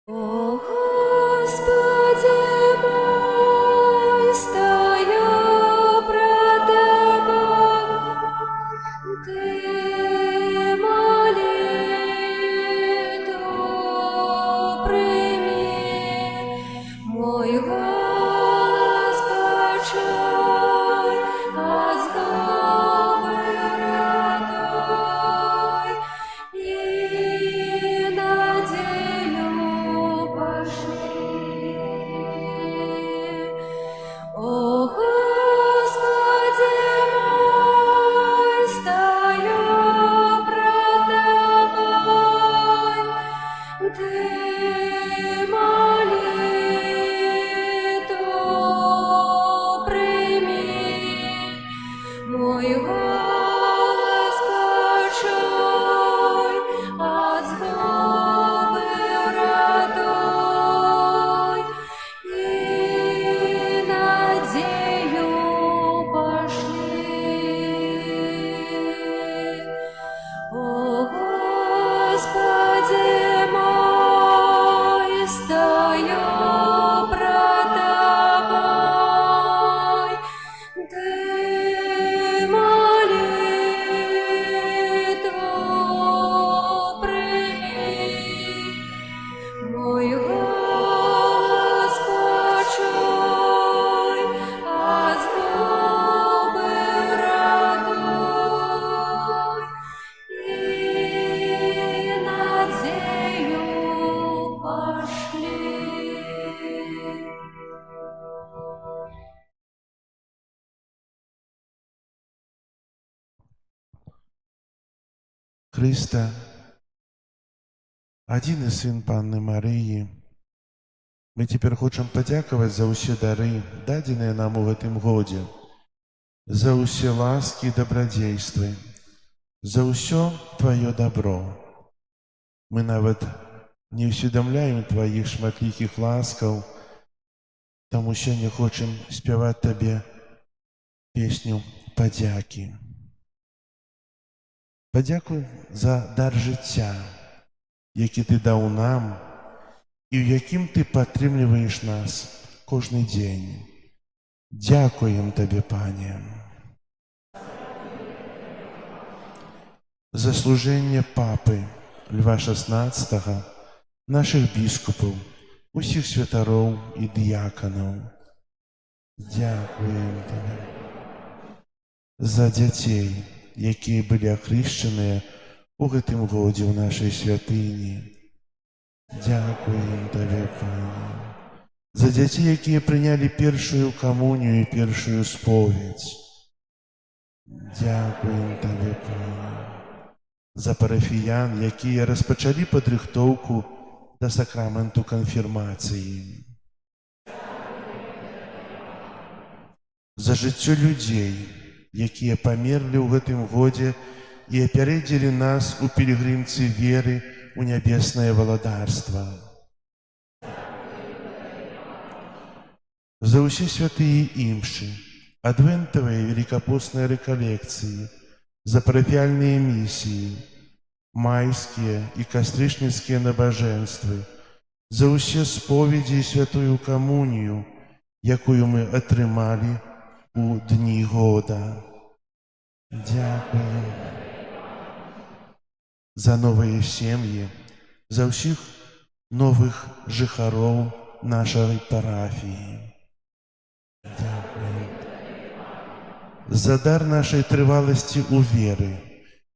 О Господи мой, стою пред Тобой, Ты молитву прими, мой голос почуй, от злобы ратуй, и надею пошли. О Господи мой, стою пред Тобой, Ты молитву прими, мой голос почуй, от злобы ратуй, и надею пошли. О Господи мой, стою пред Тобой, Ты молитву прими, мой голос почуй, от злобы ратуй, и надею пошли. Христа, адзіны сын Панны Марыі, мы цяпер хочам падзякаваць за ўсе дары, дадзеныя нам у гэтым годзе, за ўсе ласкі і дабрадзействы, за ўсё Тваё дабро. Мы нават не ўсведамляем Тваіх шматлікіх ласкаў, таму сёння хочам спяваць Табе песню падзякі. Падзякуй за дар жыцця, які Ты даў нам і ў якім Ты падтрымліваеш нас кожны дзень. Дзякуем Табе, Пане. За служэнне папы Льва XVI, нашых біскупаў, усіх святароў і дыяканаў. Дзякуем Табе. За дзяцей, якія былі ахрышчаныя у гэтым годзе ў нашай святыні. Дзякуем Табе, Пане. За дзяцей, якія прынялі першую камунію і першую споведь. Дзякуем Табе, Пане. За парафіян, якія распачалі падрыхтоўку да сакраменту канфірмацыі. За жыццё людзей, якія памерлі ў гэтым годзе і апярэдзілі нас у пілігрымцы веры ў нябеснае валадарства. За ўсе святыя імшы, адвентавыя і велікапосныя рэкалекцыі, за парафіяльныя місіі, майскія і кастрычніцкія набажэнствы, за ўсе споведзі і святую камунію, якую мы атрымалі у дні года. Дзякуем. За новыя сем'і, за ўсіх новых жыхароў нашай парафіі. за дар нашай трываласці ў веры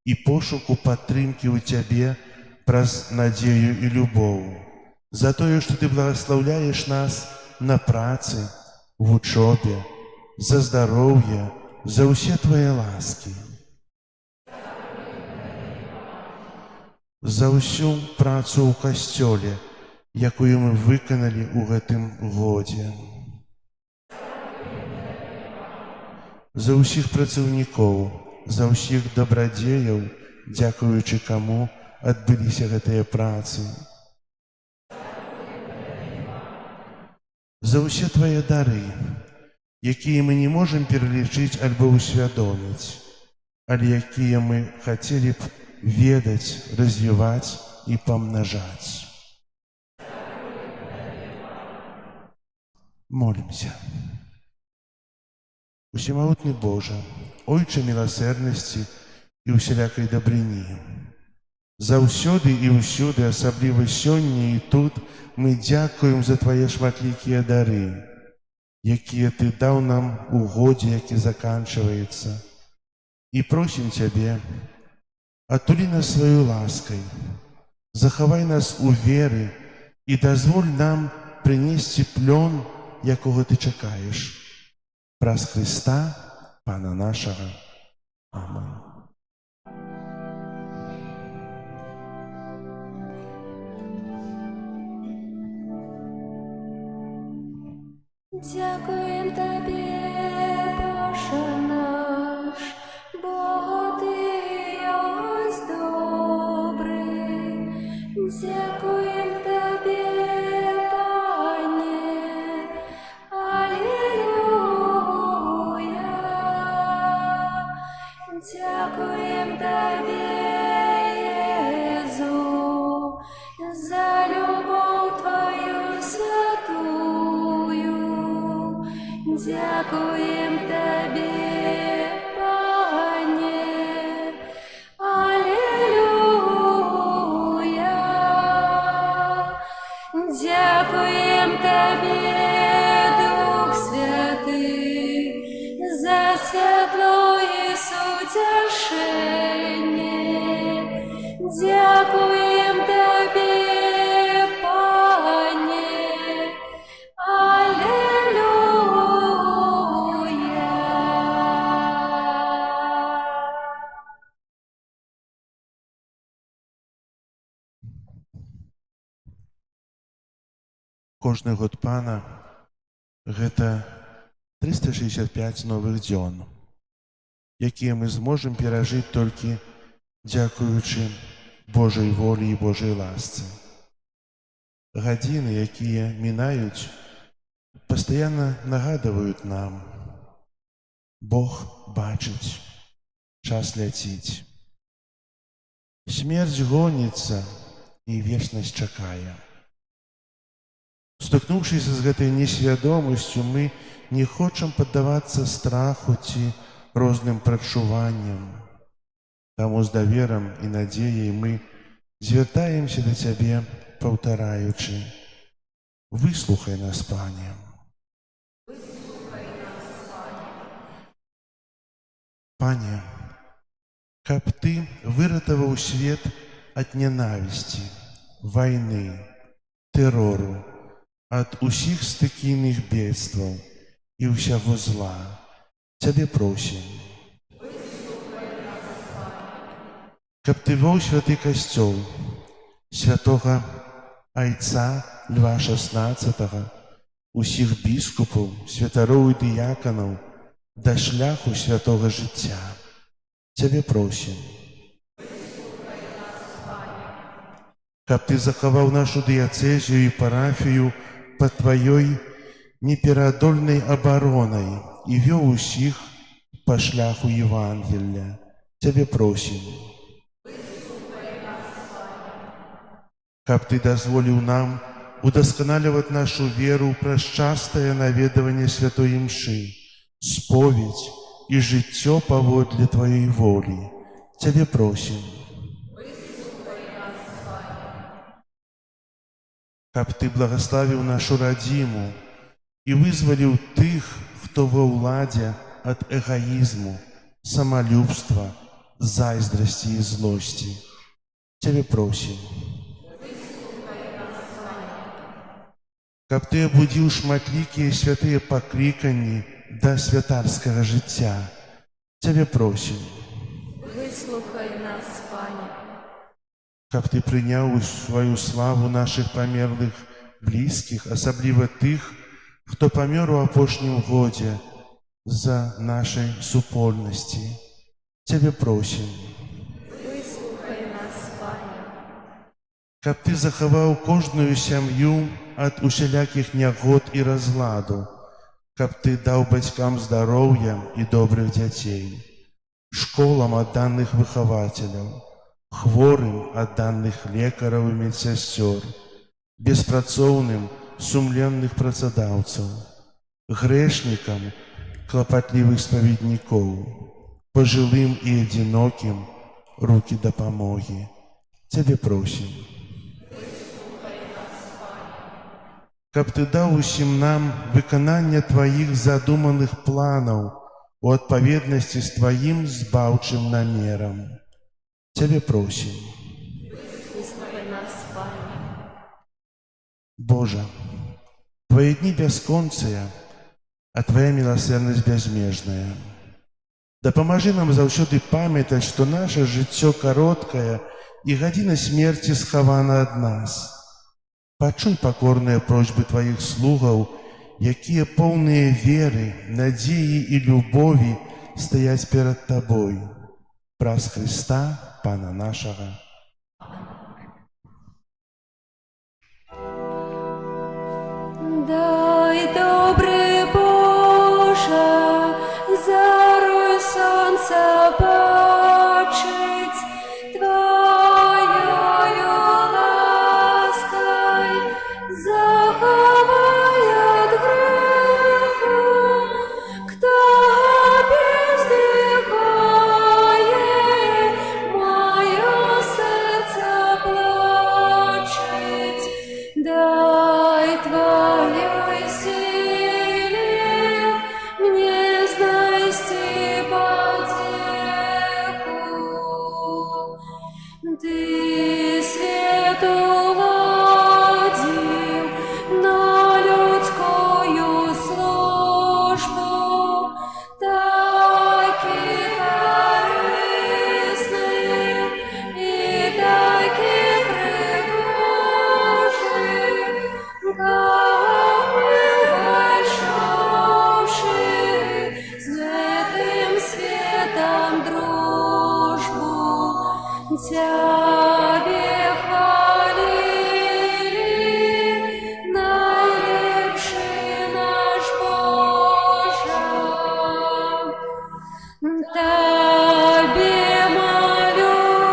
і пошуку падтрымкі ў Цябе праз надзею і любоў, за тое, што Ты благаслаўляеш нас на працы, в вучобе, за здароўе, за ўсе Твае ласкі. За ўсю працу ў касцёле, якую мы выканалі ў гэтым годзе. За ўсіх працаўнікоў, за ўсіх дабрадзеяў, дзякуючы каму адбыліся гэтыя працы. За ўсе Твае дары, якія мы не можам пералічыць альбо ўсвядоміць, але якія мы хацелі б ведаць, развіваць і памнажаць. Молімся. Усемагутны Божа, Ойче міласэрнасці і усялякай дабрыні, заўсёды і ўсюды, асабліва сёння і тут, мы дзякуем за Твае шматлікія дары, якія Ты даў нам у годзе, які заканчваецца, і просім Цябе, атулі нас сваёй ласкай, захавай нас у веры і дазволь нам прынесці плён, якога Ты чакаеш. Праз Христа, Пана нашага. Амин. Дякуєм Тобі, Боже наш, бо Ти єсть добрий. Дякуєм Тобі, Пане, Алілуя. Дякуєм Тобі, Єзу, за любов Твою святую. Дякуєм Тобі, Пане, Алілуя. Дякуєм Тобі, Дух Святий, за світло і сутішення. Дякуєм Тобі, Пане, Кожны год Пана – гэта 365 новых дзён, якія мы зможам перажыць толькі дзякуючы Божай волі і Божай ласцы. Гадзіны, якія мінаюць, пастаянна нагадваюць нам: Бог бачыць, час ляціць. Смерць гоніцца і вечнасць чакае. Стыкнуўшыся з гэтай несвядомасцю, мы не хочам паддавацца страху ці розным прадчуванням. Таму з даверам і надзеяй мы звяртаемся да Цябе, паўтараючы: выслухай нас, Пане. Пане, каб Ты выратаваў свет ад нянавісці, вайны, тэрору, ад усіх стыхійных бедстваў і ўсяго зла, Цябе просім. Каб Ты вёў святы касцёл, святога айца Льва XVI, усіх біскупаў, святароў і дыяканаў да шляху святога жыцця. Цябе просім. Каб Ты захаваў нашу дыяцэзію і парафію пад Тваёй непераадольнай абаронай і вёў усіх па шляху Евангелля. Цябе просім. Каб Ты дазволіў нам удасканаліваць нашу веру праз частае наведванне святой імшы, споведь і жыццё паводле Тваёй волі. Цябе просім. Каб Ты благаславіў нашу радзіму і вызваліў тых, хто ва ўладзе от эгоизму, самолюбства, зайздрости и злости. Тебе просим. Каб ты обудил шматликие святые покликані до святарского життя. Тебе просим. Вислухай нас, Пане. Каб ты прийняв у свою славу наших померлих близьких, особливо тих, хто помер у апошнім годзе за нашей супольности. Тебе просим. Вислухай нас, Пане. Каб ты захаваў кожную сям'ю ад усялякіх нягод і разладу, каб ты даў бацькам здароўя і добрых дзяцей, школам адданых выхавацеляў, хворым адданых лекараў і медсясцёр, беспрацоўным сумленных працадаўцаў, грэшнікам клапатлівых спаведнікоў, пажылым і адзінокім рукі дапамогі. Тебе просим. Каб ты даў усім нам выкананне тваіх задуманых планаў у адпаведнасці з тваім збаўчым намерам. Тебе просим. Вислухай нас, Пане. Боже, Твои дни бясконцыя, а Твоя милосердность безмежная. Дапамажы нам заўсёды памятаць, што наше жыццё кароткае і гадзіна смерці схавана ад нас. Пачуй пакорныя просьбы Тваіх слугаў, якія поўныя веры, надзеі і любові стаяць перад Табой. Праз Христа, Пана нашага. Дай, добрый Боже, зарой солнца бачить Твоею лаской, заховай от греха, кто бездыхает, мое сердце плачет. Дай Твоей силе мне знайти потеху. Ты свет уладил на людскую службу, таки корыстный и таки пригожий, как мы вошедшие с этим светом дружбу. Тебе хвалили, найлепший наш Боже. Тебе молюся,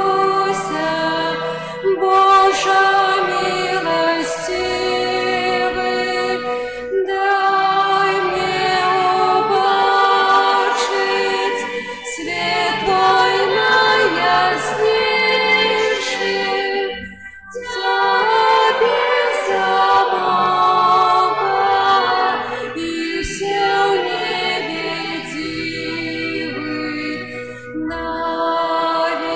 Боже милостивый, дай мне убачить свет Твой найяснейший. Тебе самого и все в небе дивы, навеки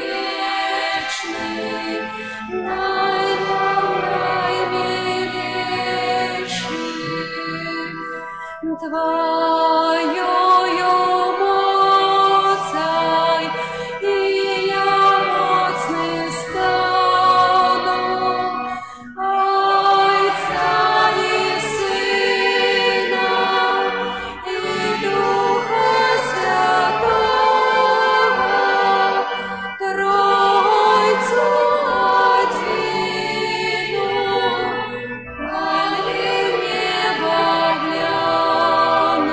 вечный, наимилейший. Твоею моцай и я моцный стану, Отца и Сына и Духа Святого, Тройцу одину, пали в небо глянуть.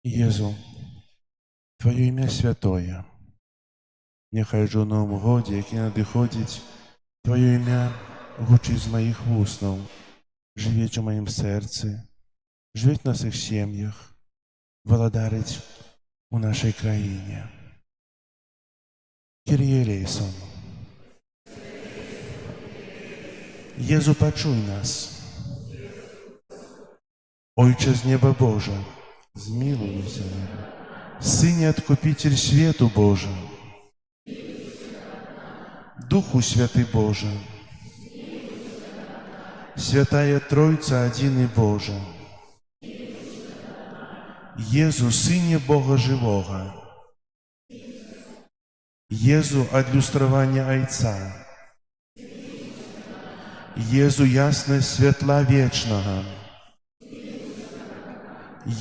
Єзу, Твоє ім'я святое. Нехай же у новому годі, який надиходить, Твоє ім'я гучить з моїх вуснов, живіть у моїм серці, живіть в наших сім'ях, володарить у нашій країні. Kyrie eleison. Jezu, почуй нас. Ojcze z nieba Boże, zmiłuj się. Synie Odkupiciel światu Boże, Duchu Święty Boże, Świętая Trójca Jedyny Boże, Jezu, Synie Boga Żywego, Jezu, od lustrowania Ojca, Jezu, jasność światła wiecznego,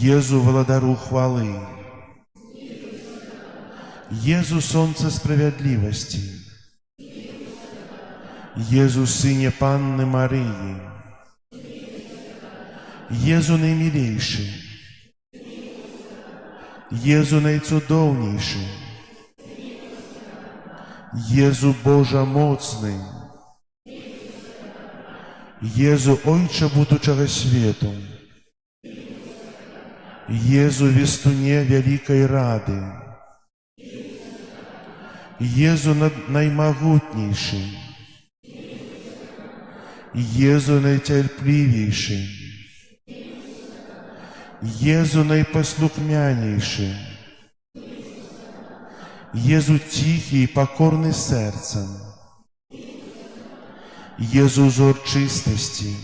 Jezu, Włodaru chwały, Jezu, Słońce sprawiedliwości, Jezu, Synie Panny Maryi, Jezu, najmilejszy, Jezu, najcudowniejszy, Jezu, Boże mocny, Jezu, Ojcze будучego światu, Jezu, Wiestunie wielkiej Rady, Jezu, najmogutniejszy, Jezu, najcierpliwniejszy, Jezu, najposłuchmianiejszy, Jezu, cichy i pokorny sercem, Jezu, wzór czystości,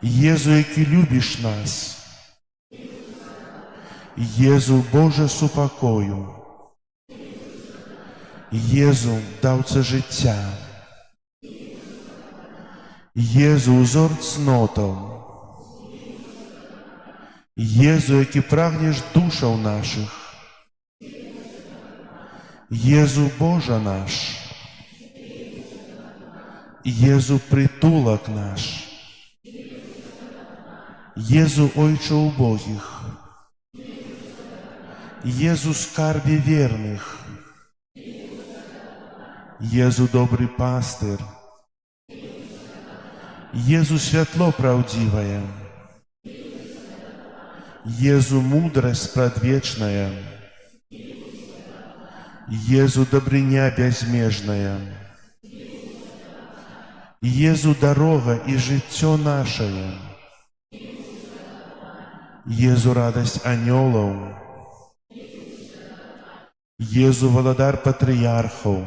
Jezu, jaki lubisz nas, Jezu, Boże supokoju, Jezu, dawca życia, Jezu, wzór cnotą, Jezu, jaki pragniesz duszą naszych, Jezu, Boże nasz, Jezu, przytulak nasz, Jezu, Ojcze ubogich, Jezu, skarbie wiernych, Jezu, dobry pasterz, Jezu, światło prawdziwe, Jezu, mudrość przedwieczna, Jezu, dobrynia bezmierzna, Jezu, droga i życie nasze, Jezu, radość aniołów, Jezu, władar patriarchów,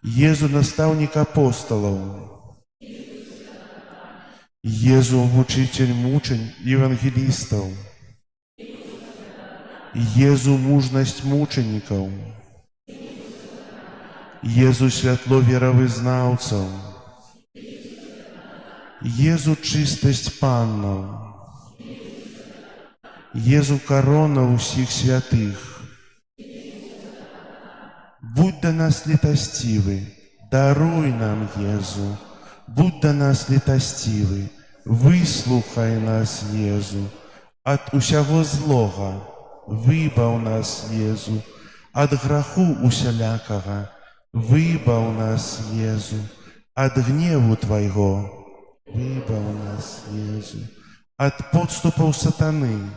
Jezu, nastavnik apostolów, Jezu, uczyciel muczeń ewangelistów, Jezu, mужność muczeników, Jezu, światło wierowyznawców, Jezu, czystość Panną, Jezu, korona wszystkich świętych. Будь до нас літостивий, даруй нам, Єзу, будь до нас літостивий, вислухай нас, Єзу, от усього злого, вибав нас, Єзу, от граху усялякого, вибав нас, Єзу, от гневу Твоего, вибав нас, Єзу, от подступов сатаны,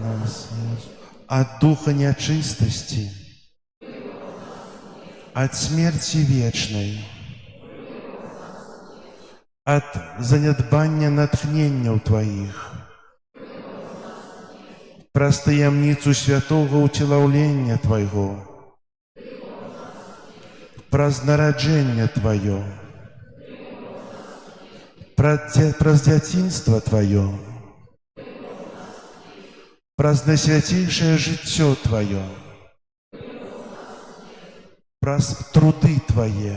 нас, Єзу, от духа нечистости, от смерти вечной, от занедбання натхнення Твоїх, про таємницю святого утілавлення Твоего, про знародження Твое, про дитинство Твое, про наисвятейшее житье Твое, про труды Твои,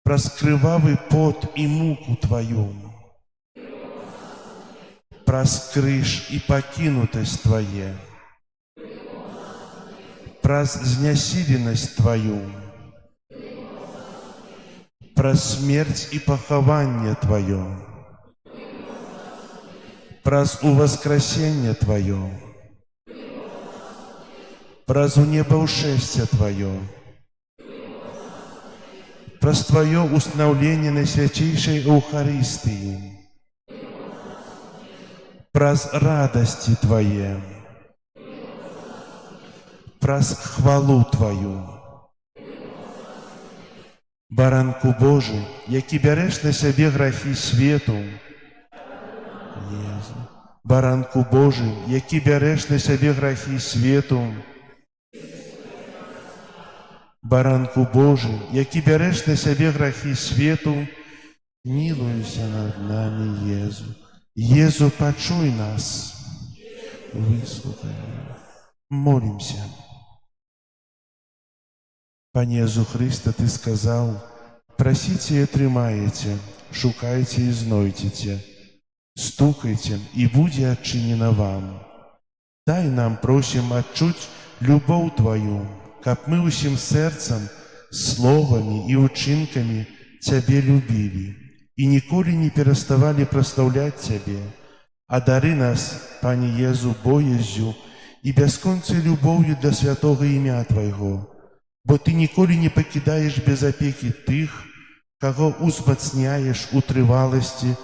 про скрывавый пот и муку Твою, про скрыш и покинутость Твою, про знесиленность Твою, праз смерць і пахаванне Тваё, праз уваскрасенне Тваё, праз унебаўшэсце Тваё, праз Тваё устанаўленне найсвяцейшай Эўхарыстыі, праз радасці Твае, праз хвалу Тваю. Баранку Божы, які бярэш на сябе грахі свету, Баранку Божы, які бярэш на сябе грахі свету, Баранку Божы, які бярэш на сябе грахі свету, мілуйся над намі, Езу. Езу, пачуй нас, выслухай. Молімся. Пане Езу Хрыста, Ты сказаў: прасіце і атрымаеце, шукайце і знойдзеце, стукайце і будзе адчынена вам. Дай нам, просім, адчуць любоў Тваю, каб мы ўсім сэрцам, словамі і ўчынкамі Цябе любілі і ніколі не пераставалі прастаўляць Цябе, а дары нас, Пане Езу, бояззю і бясконцай любоўю да святога імя Твайго, бо Ты ніколі не пакідаеш без апекі тых, каго узмацняеш у трываласці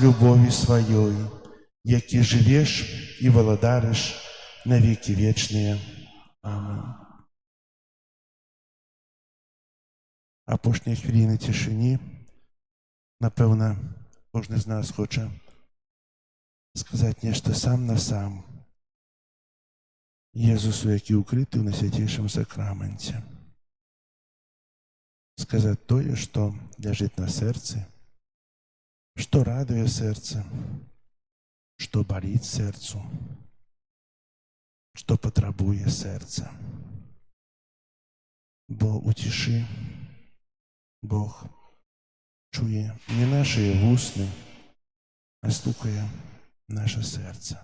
любові сваёй, які жывеш і валадарыш на векі вечныя. Амин. Апошнія хвіліны цішыні. Напэўна, кожны з нас хоча сказаць нешта сам на сам Езусу, які ўкрыты ў найсвяцейшым сакраменце. Сказаць тое, што ляжыць на сэрцы, што радуе сэрца, што баліць сэрцу, што патрабуе сэрца. Бо ў цішы Бог чуе не нашыя вусны, а слухае наша сэрца.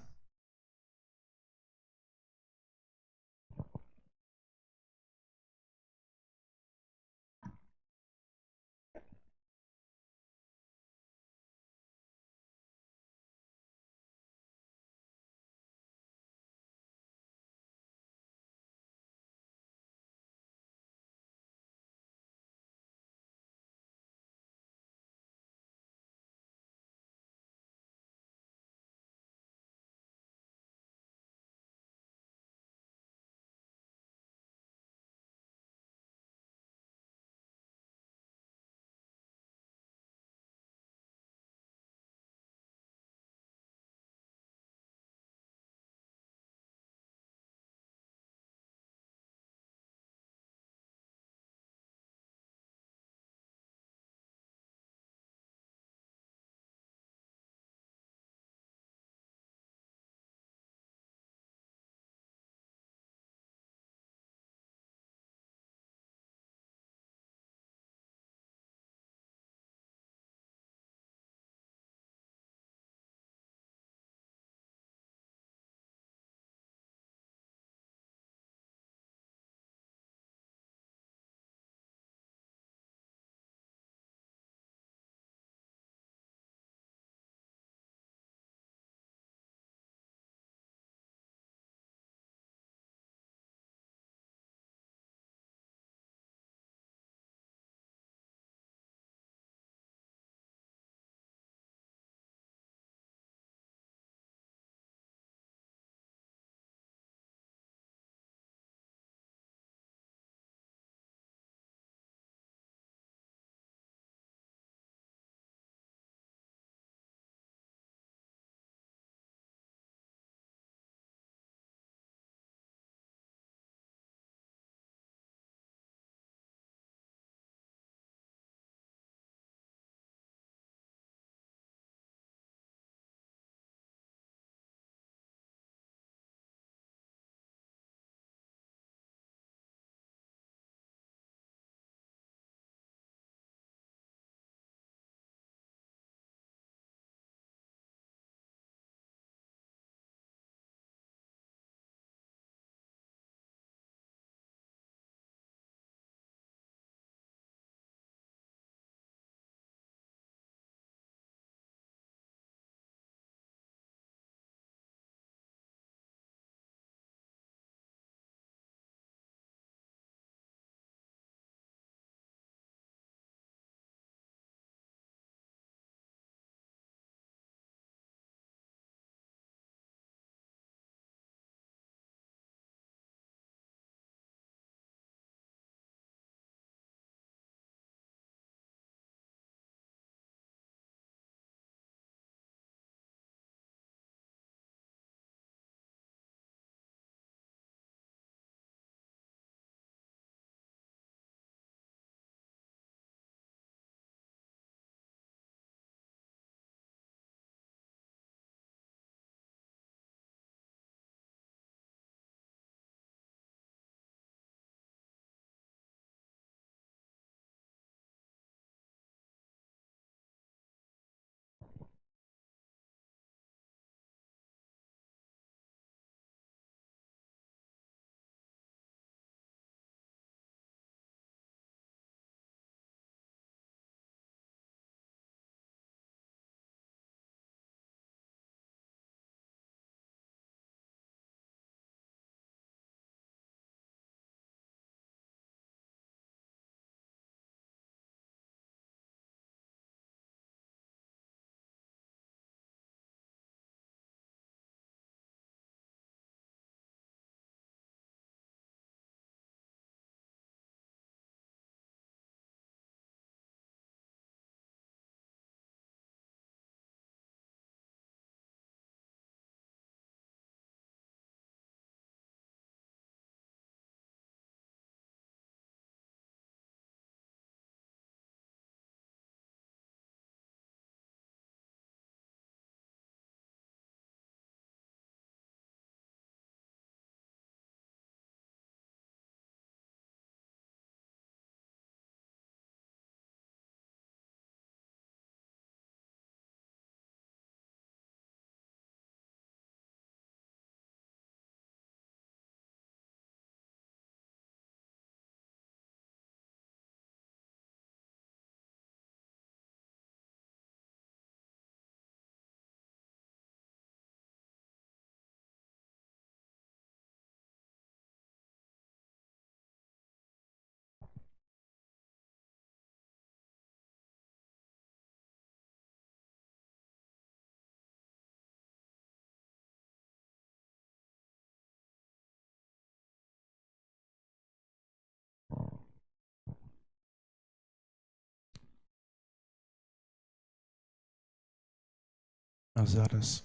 А зараз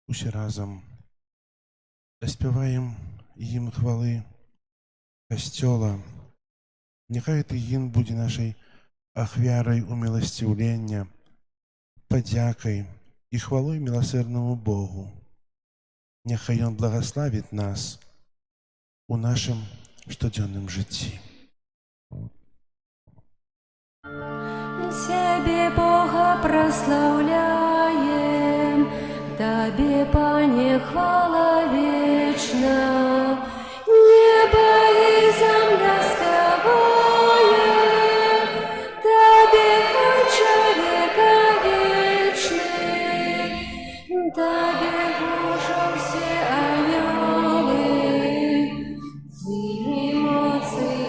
усі разом заспіваємо їм хвали костьола. Нехай ти гімн буде нашою ахвярою умилостивлення, подякой і хвалою милосердному Богу. Нехай Він благословить нас у нашому щоденному житті. Тебе, Бога, прославляем, Тебе, Пане, хвала вечна, небо и земля спеваем, Тебе, хваль человека вечный, Тебе, Боже, все анёлы, зимние эмоции.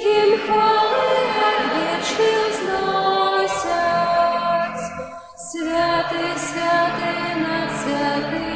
Им хвалы отвечны возносят, святый, святый над святыми.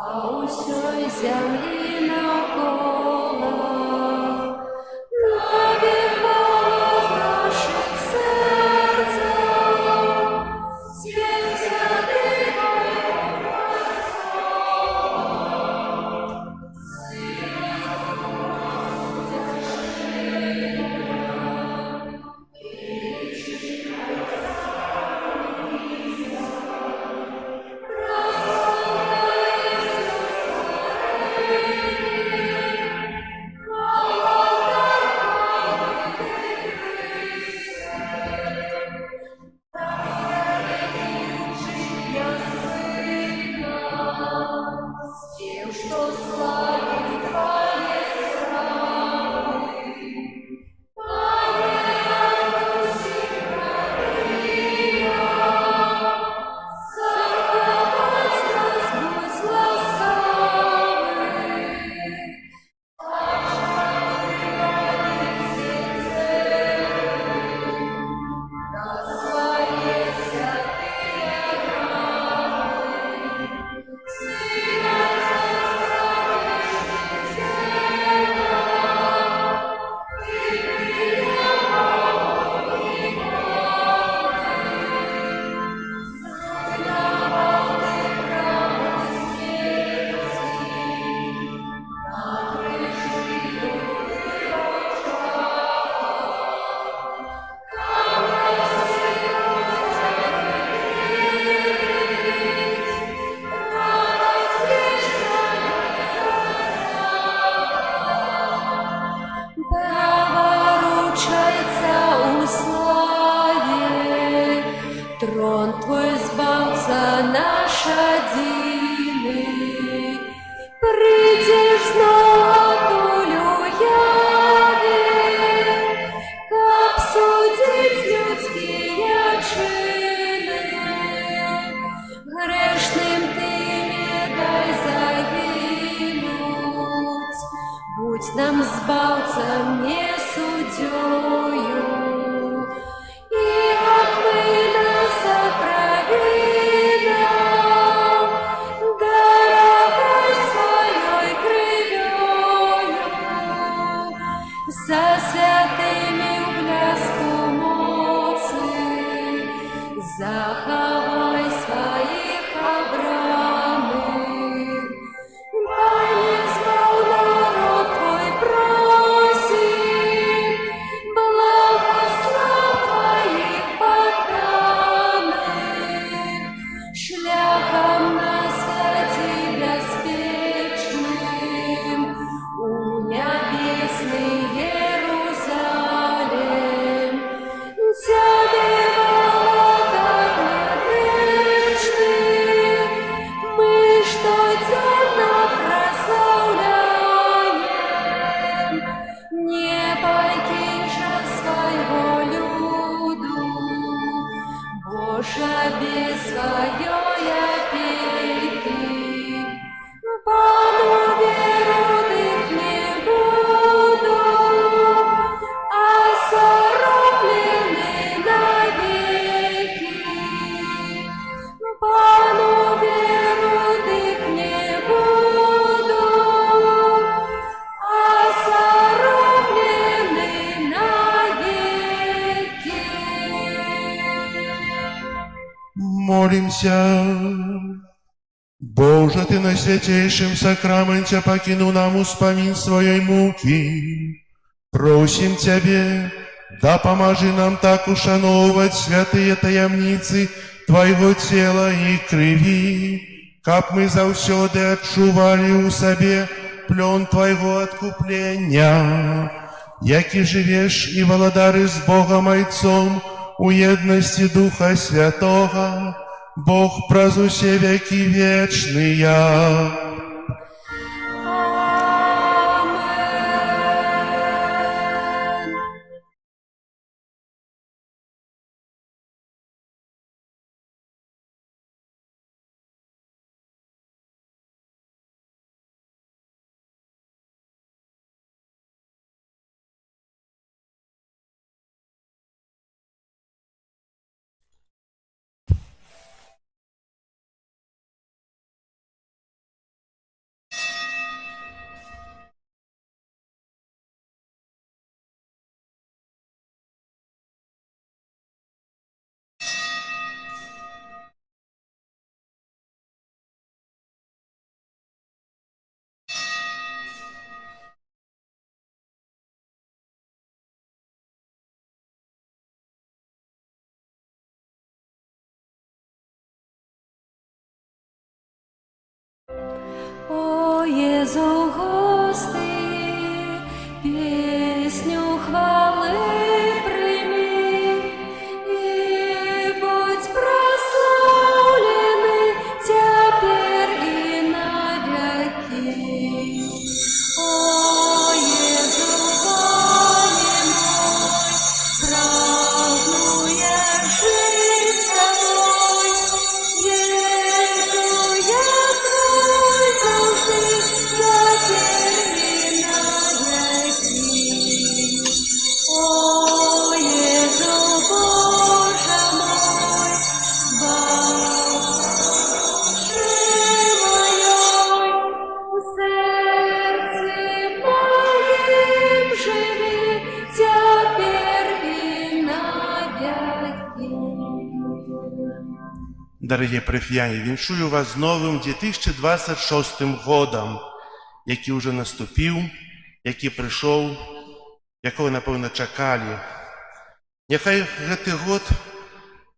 По усей земли навколо, Тебе хвала в наших сердцах, свет святый тем, что славит Твои страны. Сохранить нас, будь ласкавый. На свои святые право ручается у славе, трон Твой збавца наш одиный. Придешь златулю яви, как судить людские чины. Грешным Ты не дай загинуть, будь нам збавцем, не судьёю, и обмый нас от провинам, дорогой своей кровью, за святыми в бляску моцы, заховай своих обраных. Пане, звал народ Твой, просим, благослов Твоих подданных, шляхом нас веди беспечных, Божа без своей опеки. Пану верудых не буду, а соромленный навеки. Пану верудых не буду, а соромленный навеки. Молимся. Боже, Ты на святейшем сакраменте покинул нам успомин своей муки. Просим Тебе, да поможи нам так ушановывать святые таямницы Твоего тела и крови, как мы заўсёды адчували у себе плен Твоего откупления, яки живешь и владаришь с Богом Отцом у едности Духа Святого, Бог праз усе веки вечные. Amen. О Єзу гости, песню хвали прими, и будь прославлены теперь и навеки. О Єзу Пане мой, празднуем жить с тобой, Єзу, я твой завжди, теперь и навеки. О Єзу, Боже мой, Боже моей, в сердце моем живи, теперь и навеки. Дорогі приф'яні, віншую вас з новим 2026 годом, який уже наступив, який прийшов, якого, напевно, чекали. Нехай гэты год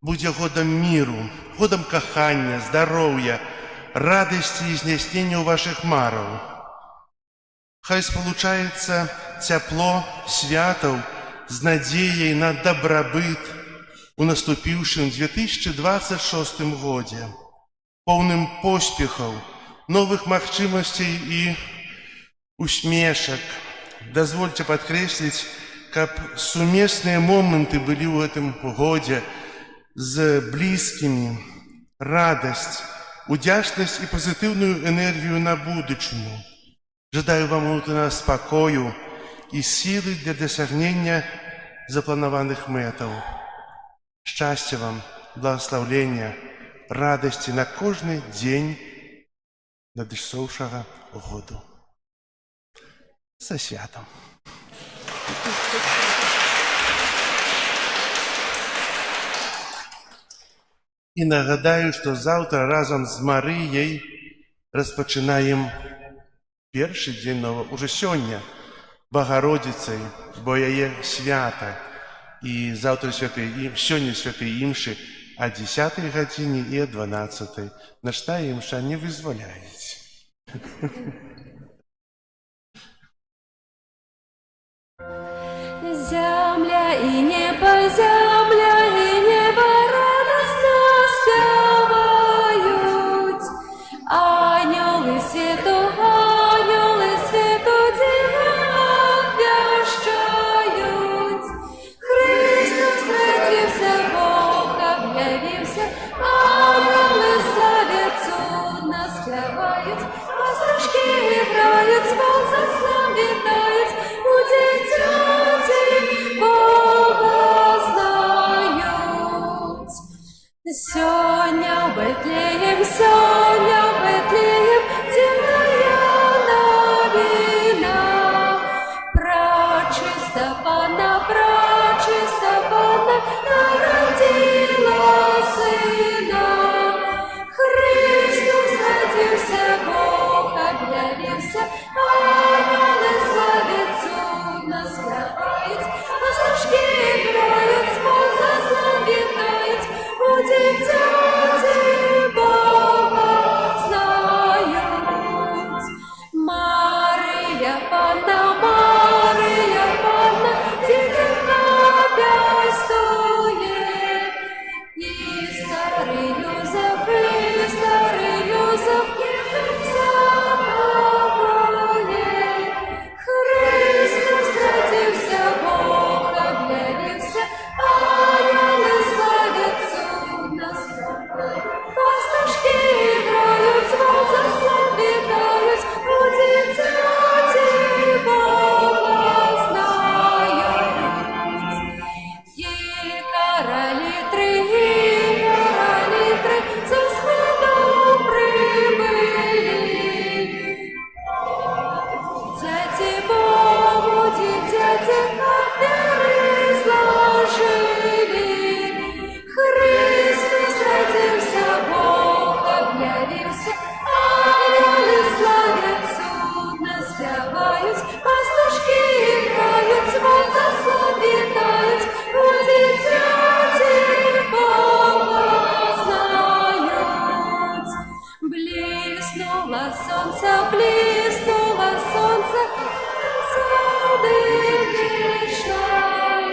будзе годом міру, годом кахання, здоров'я, радості і здійснення ваших мараў. Хай сполучаецца цяпло святаў з надзеяй на дабрабыт у наступіўшым 2026 годзе, поўным поспехаў, новых магчымасцей і усмешак. Дазвольце падкрэсліць, каб сумесныя моманты былі ў гэтым годзе з блізкімі, радасць, удзячнасць і пазітыўную энергію на будучыню. Жадаю вам внутреннего спокою и силы для досягнения запланованных мэтаў. Счастья вам, благословения, радости на кожны дзень надышоўшага году. Со святом! И нагадаю, что завтра разом с Марыяй распачынаем першы дзень нового, уже сёння, Богородицей, бо яе свята. И завтра сёння святые імшы о 10 гадзіне и о 12. Ночная імша не вызваляеце. Земля и небо, земля и небо радостно спевают. Ангелы свету Дева обвящают. Христос родился, Бог объявился, ангели славять, судна співають, пастушки грають, сполза слав вітають, у дитяті Бога знають. Сьогодні в Бетлеєм, сьогодні в Бетлеєм, темная новина. Прачиста Панна народила сина. Христос родився, Бог об'явився, ангели славять, судна співають, пастушки грають, сполза слав вітають, у дитяті Бога знають. Марія Панна, дитятка пестує, і старий Юзеф, Єсуся побоє. Христос родився, Бог об'явився, ангели славять, судна співають, пастушки грають, сполза слав вітають, у дитяті Бога знають. І королі три, за сходом прибили. Дитяті Богу, дитяті офіри зложили. Христос родився, Бог об'явився, ангели славять, судна співають, пастушки грають, сполза слав вітають, у дитяті Бога знають. Бліснуло сонце, сяди вічной.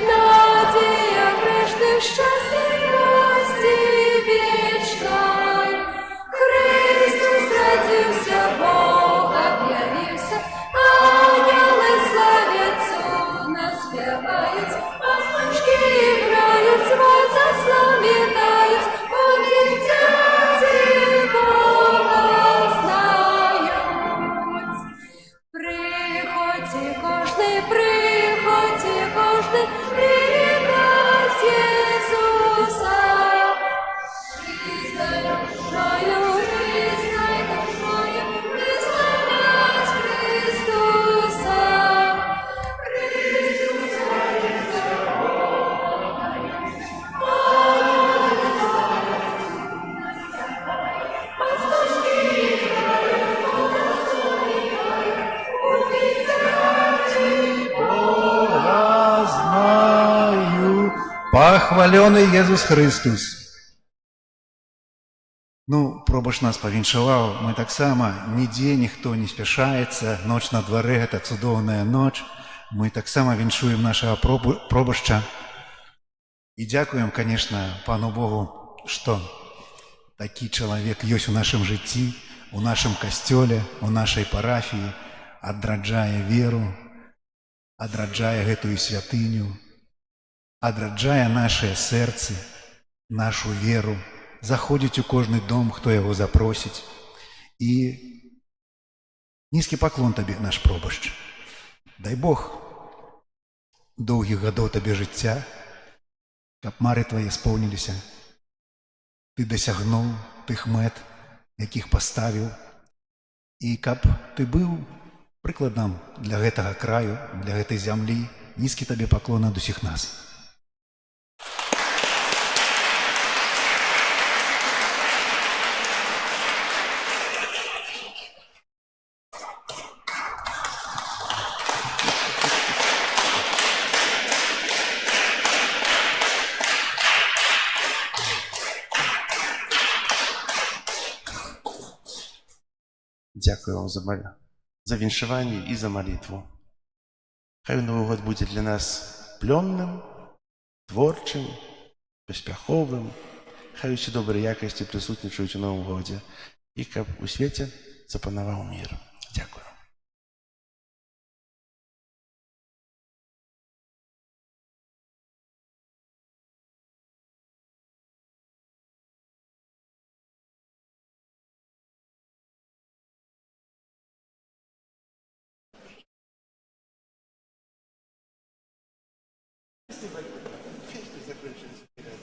Надія грешних, щасливості вічной. Христос родився, Бог об'явився, ангели славять, судна співають, пастушки грають, сполза слав вітають, у дитяті Бога знають. Приходьте кожний, привітать Єсуса. Христою душою, визнавать Христуса. Христос родився, пастушки грають, сполза слав вітають, у дитяті Бога знаю. Похвалений Єсус Христос. Ну, пробач нас павіншаваў, мы таксама нідзе ніхто не спяшаецца, ноч на дварэ, гэта цудоўная ноч. Мы таксама віншуем нашага пробашча. І дзякуем, конечно, Пану Богу, што такі чалавек ёсць у нашым жыцці, у нашым касцёле, у нашай парафіі, адраджае веру, адраджае гэтую святыню, адраджае нашыя сэрцы, нашу веру, заходзіць у кожны дом, хто яго запросіць. І нізкі паклон табе, наш пробашч. Дай Бог доўгіх гадоў табе жыцця, каб мары твае споўніліся. Ты дасягнуў тых мэт, якіх паставіў, і каб ты быў прыкладам для гэтага краю, для гэтай зямлі. Нізкі табе паклон ад усіх нас. Дякую вам за віншаванне і за малітву. Хай Новий год будзе для нас плённым, творчым, паспяховым. Хай усе добрыя якасці прысутнічаюць у Новым годзе. І каб у свеце запанаваў мір. Дякую. Фишки закончились вперед.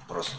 Просто